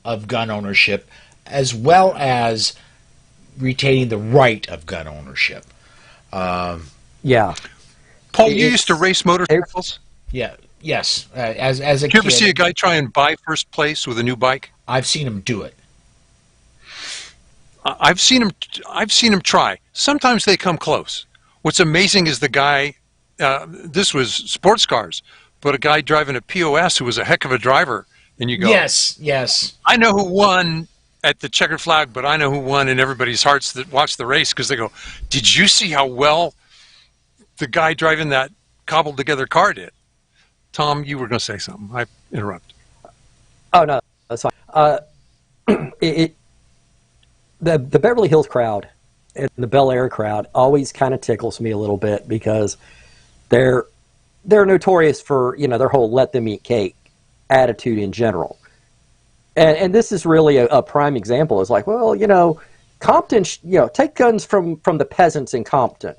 of gun ownership as well as retaining the right of gun ownership. Yeah. Paul, you used to race motorcycles? Yeah. Yes. As a kid. Did you ever see a guy try and buy first place with a new bike? I've seen him do it. I've seen him try. Sometimes they come close. What's amazing is the guy, this was sports cars, but a guy driving a POS who was a heck of a driver, and you go, yes. I know who won at the checkered flag, but I know who won in everybody's hearts that watched the race, because they go, did you see how well the guy driving that cobbled together car did? Tom, you were going to say something. I interrupted. Oh, no, that's fine. The Beverly Hills crowd and the Bel Air crowd always kind of tickles me a little bit, because they're notorious for, their whole let them eat cake attitude in general. And this is really a prime example. It's like, well, Compton, take guns from the peasants in Compton,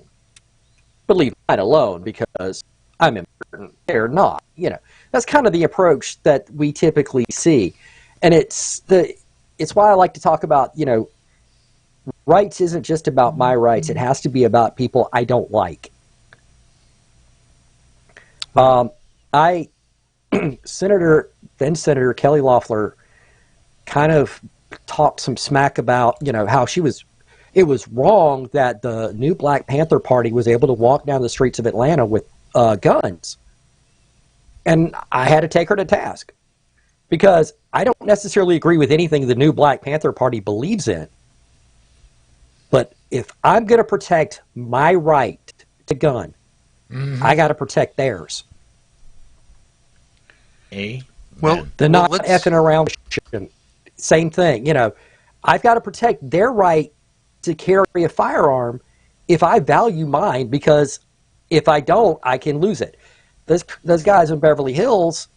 but leave mine alone because I'm important. They're not. That's kind of the approach that we typically see. And it's why I like to talk about, rights isn't just about my rights. It has to be about people I don't like. Then Senator Kelly Loeffler kind of talked some smack about, how it was wrong that the new Black Panther Party was able to walk down the streets of Atlanta with guns. And I had to take her to task, because I don't necessarily agree with anything the new Black Panther Party believes in. But if I'm going to protect my right to gun, I got to protect theirs. Well, they're not effing around. Same thing. I've got to protect their right to carry a firearm if I value mine, because if I don't, I can lose it. Those guys in Beverly Hills,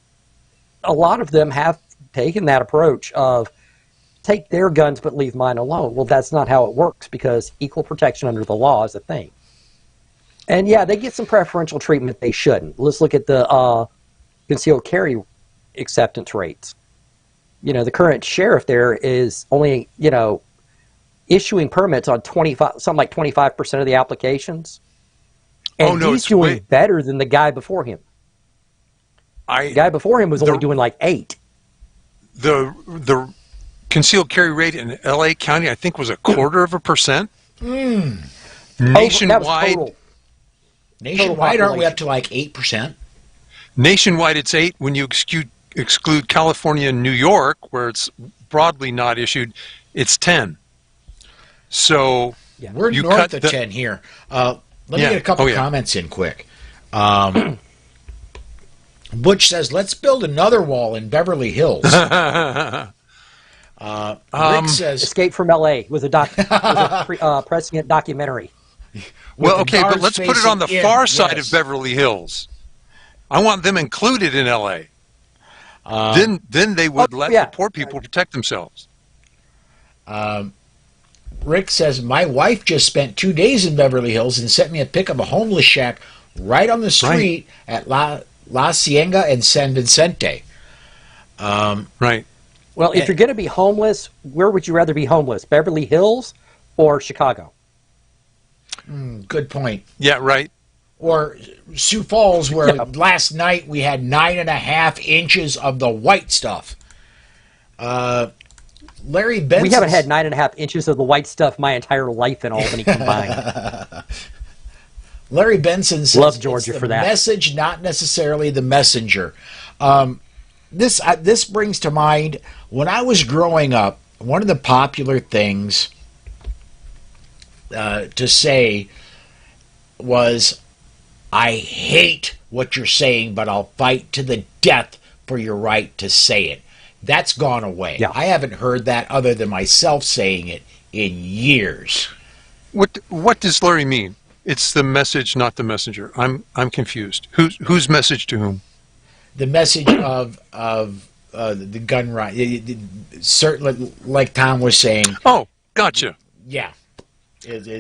a lot of them have taken that approach of take their guns but leave mine alone. Well, that's not how it works, because equal protection under the law is a thing. And yeah, they get some preferential treatment they shouldn't. Let's look at the concealed carry acceptance rates. The current sheriff there is only, issuing permits on 25% of the applications. And he's doing better than the guy before him. The guy before him was only doing like 8. The concealed carry rate in L.A. County, I think, was 1/4%. Nationwide, Nationwide, aren't we up to like 8%? Nationwide, it's 8. When you exclude California and New York, where it's broadly not issued, it's 10. So we're north of 10 here. Let me get a couple comments in quick. Butch says, let's build another wall in Beverly Hills. Rick says, Escape from L.A. was a prescient documentary. Well, okay, but let's put it on the far side of Beverly Hills. I want them included in L.A. Then they would let the poor people protect themselves. Rick says, my wife just spent 2 days in Beverly Hills and sent me a pic of a homeless shack right on the street at La Cienega and San Vicente. Right. Well, if you're going to be homeless, where would you rather be homeless? Beverly Hills or Chicago? Good point. Yeah, right. Or Sioux Falls, where last night we had 9.5 inches of the white stuff. Larry Benson. We haven't had 9.5 inches of the white stuff my entire life in Albany combined. Larry Benson says, love Georgia it's for the that. message, not necessarily the messenger. This brings to mind, when I was growing up, one of the popular things to say was, I hate what you're saying, but I'll fight to the death for your right to say it. That's gone away. Yeah. I haven't heard that other than myself saying it in years. What does Larry mean? It's the message, not the messenger. I'm confused. Whose message to whom? The message of the gun right. Certainly, like Tom was saying. Oh, gotcha. Yeah.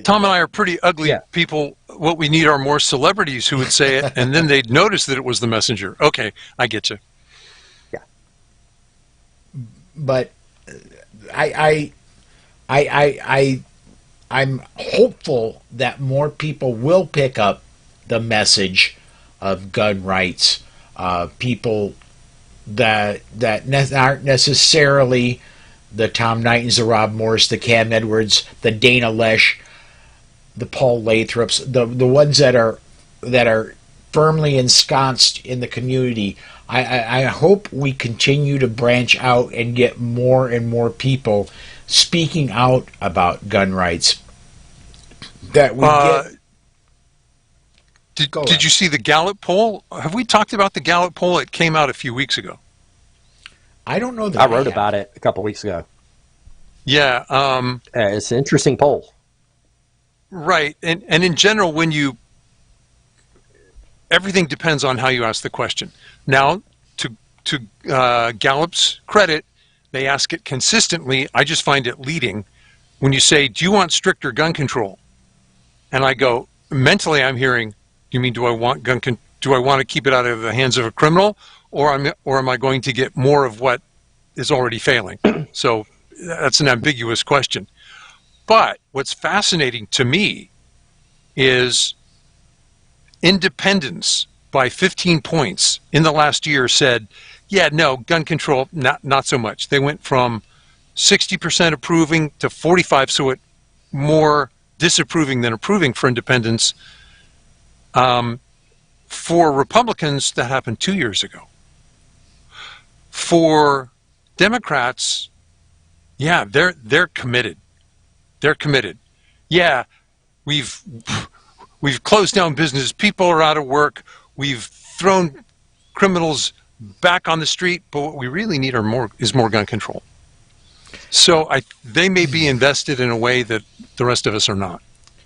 Tom and I are pretty ugly people. What we need are more celebrities who would say it, and then they'd notice that it was the messenger. Okay, I get you. Yeah. But I'm hopeful that more people will pick up the message of gun rights. People that aren't necessarily the Tom Knightons, the Rob Morse, the Cam Edwards, the Dana Lesh, the Paul Lathrops, the ones that are firmly ensconced in the community. I hope we continue to branch out and get more and more people speaking out about gun rights. That we Did you see the Gallup Poll? Have we talked about the Gallup Poll? It came out a few weeks ago. I don't know that I wrote about it a couple weeks ago. Yeah. It's an interesting poll. Right. And in general, everything depends on how you ask the question. Now, to Gallup's credit, they ask it consistently. I just find it leading. When you say, do you want stricter gun control? And I go, mentally I'm hearing, you mean do I want do I want to keep it out of the hands of a criminal, or am I going to get more of what is already failing? So that's an ambiguous question. But what's fascinating to me is independents by 15 points in the last year said, yeah, no, gun control, not so much. They went from 60% approving to 45%, so it more disapproving than approving for independents. For Republicans, that happened 2 years ago. For Democrats, yeah, they're committed. They're committed. Yeah, we've closed down business. People are out of work. We've thrown criminals back on the street. But what we really need is more gun control. So they may be invested in a way that the rest of us are not.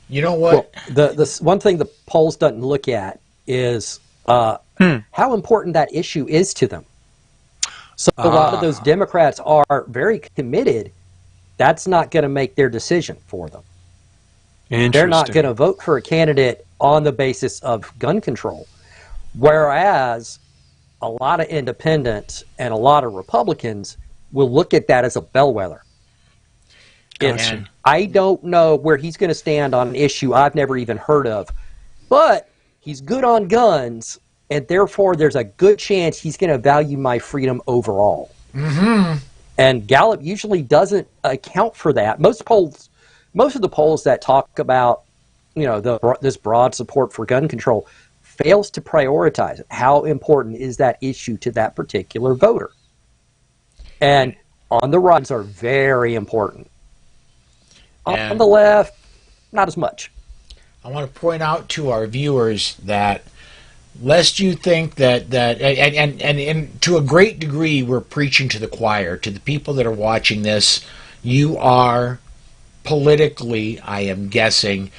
You know what? Well, the one thing the polls doesn't look at is how important that issue is to them. So a lot of those Democrats are very committed. That's not going to make their decision for them. They're not going to vote for a candidate on the basis of gun control. Whereas a lot of independents and a lot of Republicans will look at that as a bellwether. Gotcha. I don't know where he's going to stand on an issue I've never even heard of, but he's good on guns, and therefore there's a good chance he's going to value my freedom overall. Mm-hmm. And Gallup usually doesn't account for that. Most of the polls that talk about, this broad support for gun control fails to prioritize how important is that issue to that particular voter. And on the right are very important. On the left, not as much. I want to point out to our viewers that lest you think that and to a great degree we're preaching to the choir, to the people that are watching this, you are politically, I am guessing,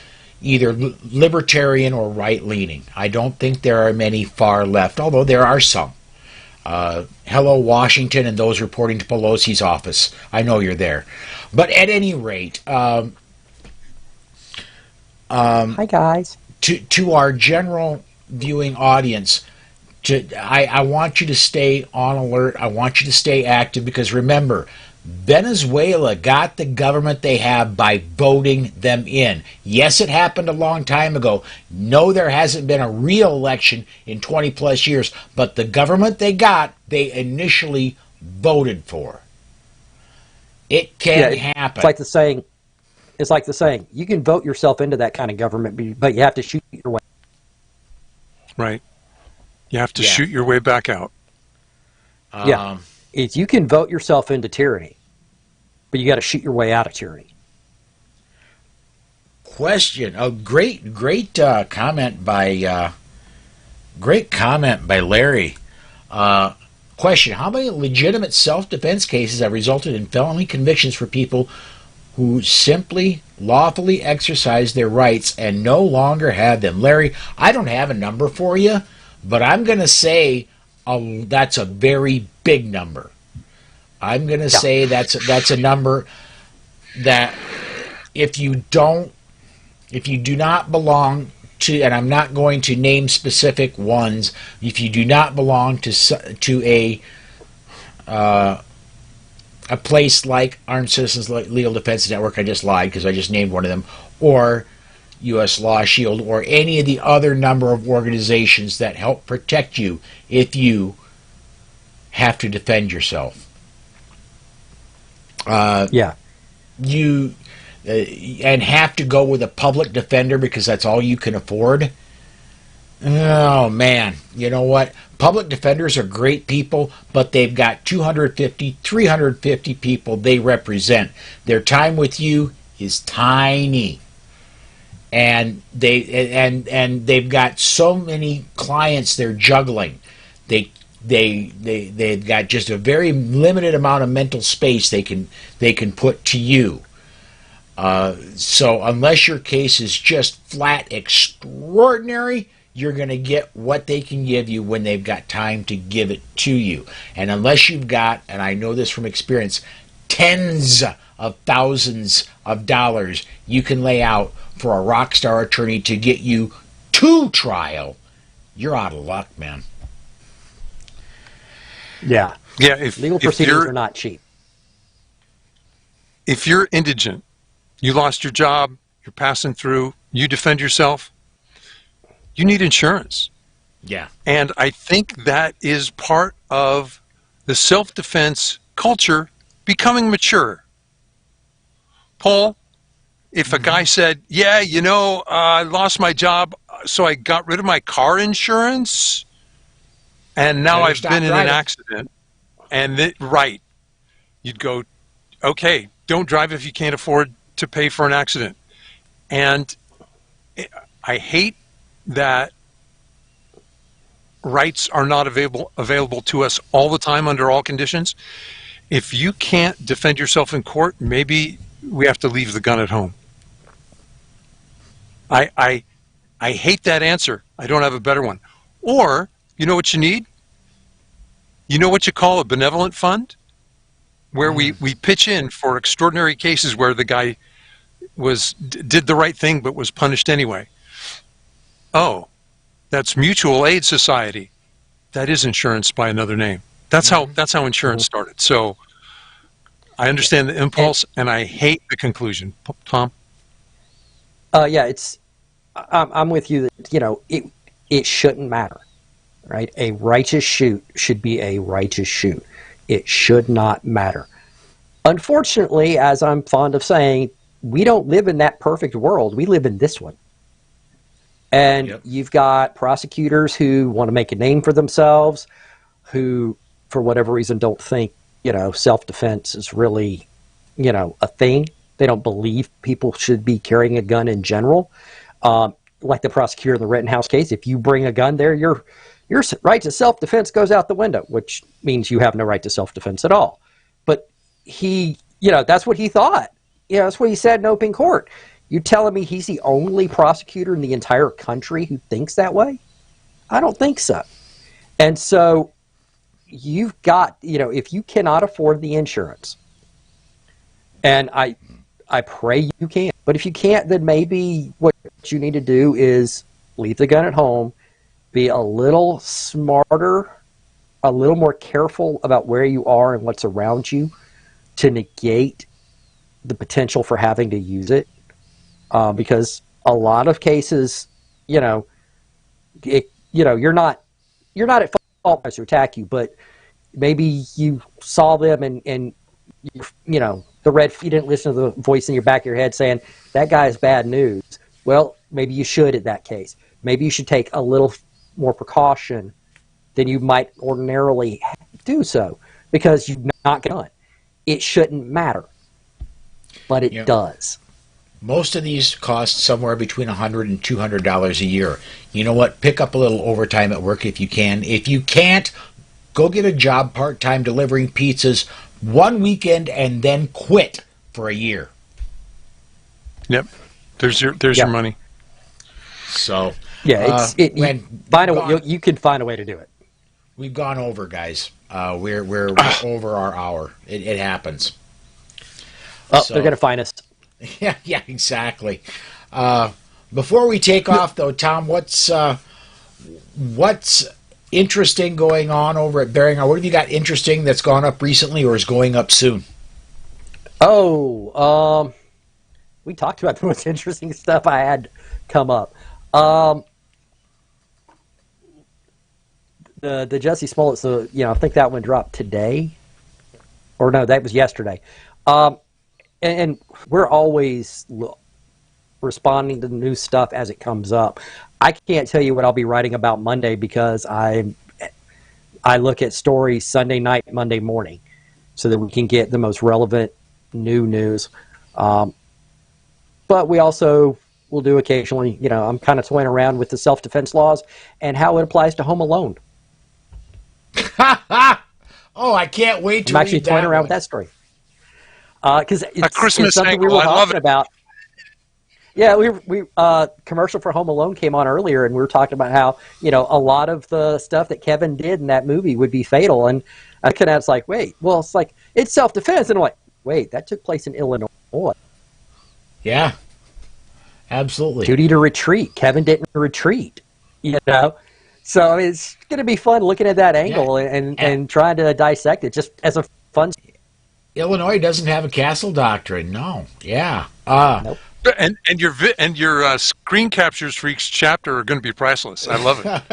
either libertarian or right-leaning. I don't think there are many far left, although there are some. Hello, Washington, and those reporting to Pelosi's office. I know you're there. But at any rate, hi, guys. To our general viewing audience, I want you to stay on alert. I want you to stay active, because remember, Venezuela got the government they have by voting them in. Yes, it happened a long time ago. No, there hasn't been a real election in 20 plus years, but the government they got, they initially voted for. It can happen. It's like the saying, you can vote yourself into that kind of government, but you have to shoot your way. Right. You have to shoot your way back out. It's you can vote yourself into tyranny, but you got to shoot your way out of tyranny. Question. Oh, great comment by Larry. Question. How many legitimate self-defense cases have resulted in felony convictions for people who simply lawfully exercise their rights and no longer have them? Larry, I don't have a number for you, but I'm going to say that's a very big number. I'm going to say that's a number that if you do not belong to, and I'm not going to name specific ones, if you do not belong to a place like Armed Citizens Legal Defense Network, I just lied because I just named one of them, or U.S. Law Shield, or any of the other number of organizations that help protect you if you have to defend yourself. You and have to go with a public defender because that's all you can afford. Oh man, you know what? Public defenders are great people, but they've got 250, 350 people they represent. Their time with you is tiny. And they've got so many clients they're juggling. They've got just a very limited amount of mental space they can put to you. So unless your case is just flat extraordinary, you're going to get what they can give you when they've got time to give it to you. And unless you've got, and I know this from experience, tens of thousands of dollars you can lay out for a rock star attorney to get you to trial, you're out of luck, man. Yeah. Legal proceedings are not cheap. If you're indigent, you lost your job, you're passing through, you defend yourself, you need insurance. Yeah. And I think that is part of the self-defense culture becoming mature. Paul, if a guy said, I lost my job, so I got rid of my car insurance, and now I've been in an accident, and you'd go, okay, don't drive if you can't afford to pay for an accident. And I hate that rights are not available to us all the time under all conditions. If you can't defend yourself in court, maybe we have to leave the gun at home. I hate that answer. I don't have a better one. Or, you know what you need? You know what you call a benevolent fund? Where we pitch in for extraordinary cases where the guy did the right thing but was punished anyway. Oh, that's Mutual Aid Society. That is insurance by another name. That's how insurance started. So I understand the impulse, and I hate the conclusion. Tom? I'm with you that, it shouldn't matter, right? A righteous shoot should be a righteous shoot. It should not matter. Unfortunately, as I'm fond of saying, we don't live in that perfect world. We live in this one. And Yep. you've got prosecutors who want to make a name for themselves, who, for whatever reason, don't think, self-defense is really, a thing. They don't believe people should be carrying a gun in general. Like the prosecutor in the Rittenhouse case, if you bring a gun there, your right to self-defense goes out the window, which means you have no right to self-defense at all. But he, that's what he thought. That's what he said in open court. You telling me he's the only prosecutor in the entire country who thinks that way? I don't think so. And so you've got, if you cannot afford the insurance, and I pray you can, but if you can't, then maybe what you need to do is leave the gun at home, be a little smarter, a little more careful about where you are and what's around you to negate the potential for having to use it. Because a lot of cases, you're not at fault to attack you, but maybe you saw them and you didn't listen to the voice in your back of your head saying that guy is bad news. Well, maybe you should in that case. Maybe you should take a little more precaution than you might ordinarily do so because you've not done. It shouldn't matter, but it does. Most of these cost somewhere between $100 and $200 a year. You know what? Pick up a little overtime at work if you can. If you can't, go get a job part-time delivering pizzas one weekend and then quit for a year. Yep. There's your money. So you can find a way to do it. We've gone over, guys. We're over our hour. It happens. Oh, so, they're going to find us. Yeah, exactly. Before we take off, though, Tom, what's interesting going on over at Beringer? What have you got interesting that's gone up recently or is going up soon? Oh, we talked about the most interesting stuff I had come up. The Jussie Smollett, so I think that one dropped today, or no, that was yesterday. And we're always responding to the new stuff as it comes up. I can't tell you what I'll be writing about Monday because I look at stories Sunday night, Monday morning, so that we can get the most relevant new news. But we also will do occasionally, I'm kind of toying around with the self-defense laws and how it applies to Home Alone. Oh, I can't wait to I'm actually read toying that around one. with that story. Because Christmas it's something angle. we were I love talking it. about. Yeah, we commercial for Home Alone came on earlier, and we were talking about how a lot of the stuff that Kevin did in that movie would be fatal. And I kind of was like, wait, well, it's self-defense, and I'm like, wait, that took place in Illinois. Yeah, absolutely. Duty to retreat. Kevin didn't retreat. So it's going to be fun looking at that angle and trying to dissect it just as a fun. Illinois doesn't have a castle doctrine. No. Yeah. Nope. And your screen captures for each chapter are going to be priceless. I love it.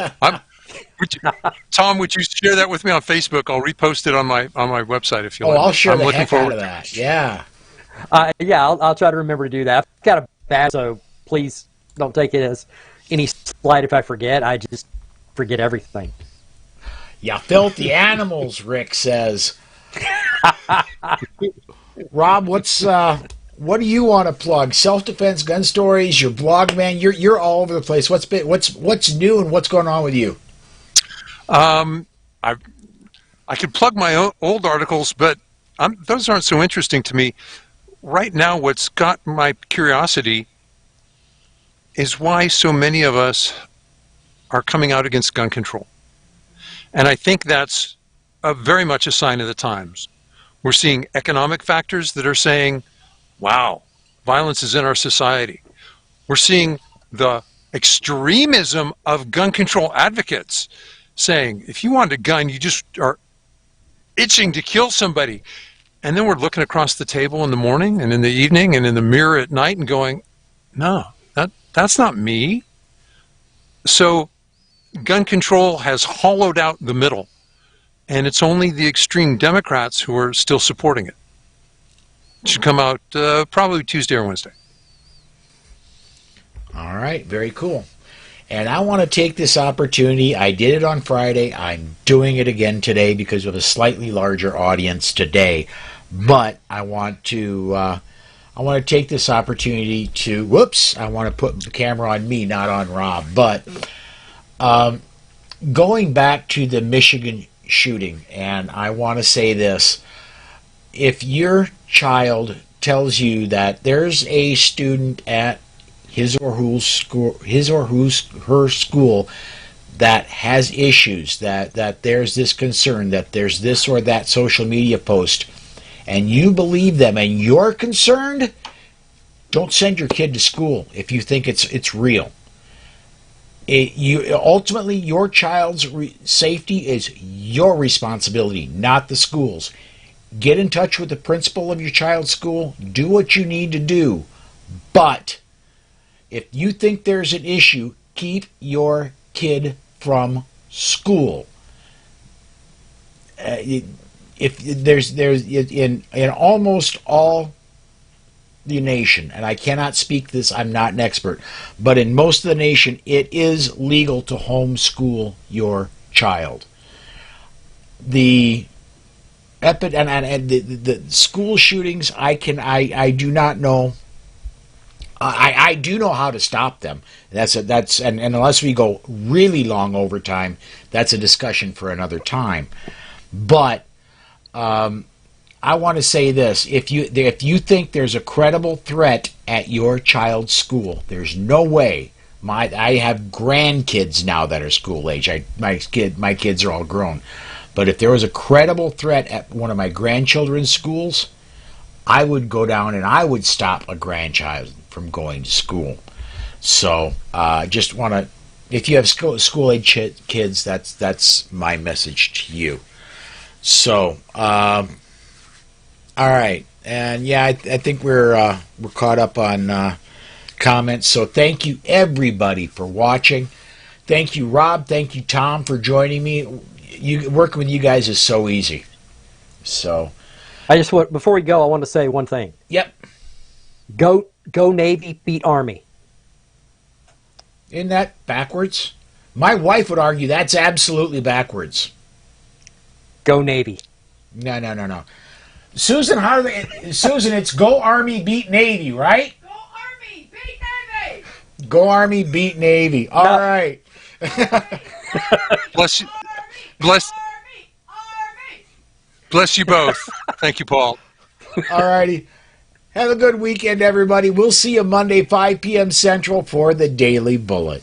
Tom, would you share that with me on Facebook? I'll repost it on my website if you like. I'll share I'm the looking heck forward out of that. Yeah. I'll try to remember to do that. I've got a bad, so please don't take it as any slight if I forget. I just forget everything. Yeah, filthy animals, Rick says. Rob, what do you want to plug? Self-defense, gun stories, your blog, man. You're all over the place. What's new and what's going on with you? I could plug my old articles, but those aren't so interesting to me. Right now, what's got my curiosity is why so many of us are coming out against gun control. And I think that's very much a sign of the times. We're seeing economic factors that are saying, wow, violence is in our society. We're seeing the extremism of gun control advocates saying, if you want a gun, you just are itching to kill somebody. And then we're looking across the table in the morning and in the evening and in the mirror at night and going, no, that's not me. So gun control has hollowed out the middle, and it's only the extreme Democrats who are still supporting it. It should come out probably Tuesday or Wednesday. All right, very cool. And I want to take this opportunity. I did it on Friday. I'm doing it again today because of a slightly larger audience today. But I want to take this opportunity to, I want to put the camera on me, not on Rob. But going back to the Michigan shooting, and I want to say this. If your child tells you that there's a student at his or her school that has issues, that there's this concern, that there's this or that social media post, and you believe them and you're concerned, don't send your kid to school if you think it's real. Ultimately, your child's safety is your responsibility, not the school's. Get in touch with the principal of your child's school. Do what you need to do. But if you think there's an issue, keep your kid from school. If there's in almost all the nation, and I cannot speak this, I'm not an expert, but in most of the nation, it is legal to homeschool your child. The the school shootings, I do not know. I do know how to stop them. And unless we go really long overtime, that's a discussion for another time. But I want to say this: if you think there's a credible threat at your child's school, there's no way. I have grandkids now that are school age. My kids are all grown. But if there was a credible threat at one of my grandchildren's schools, I would go down and I would stop a grandchild from going to school. So just want to, if you have school-age kids, that's my message to you. So, all right. And yeah, I think we're caught up on comments. So thank you, everybody, for watching. Thank you, Rob. Thank you, Tom, for joining me. Working with you guys is so easy. So, before we go, I want to say one thing. Yep. Go Navy, beat Army. Isn't that backwards? My wife would argue that's absolutely backwards. Go Navy. No. Susan, it's go Army, beat Navy, right? Go Army, beat Navy. Go Army, beat Navy. All right. Bless you. Bless you both. Thank you, Paul. All righty. Have a good weekend, everybody. We'll see you Monday, 5 p.m. Central for the Daily Bullet.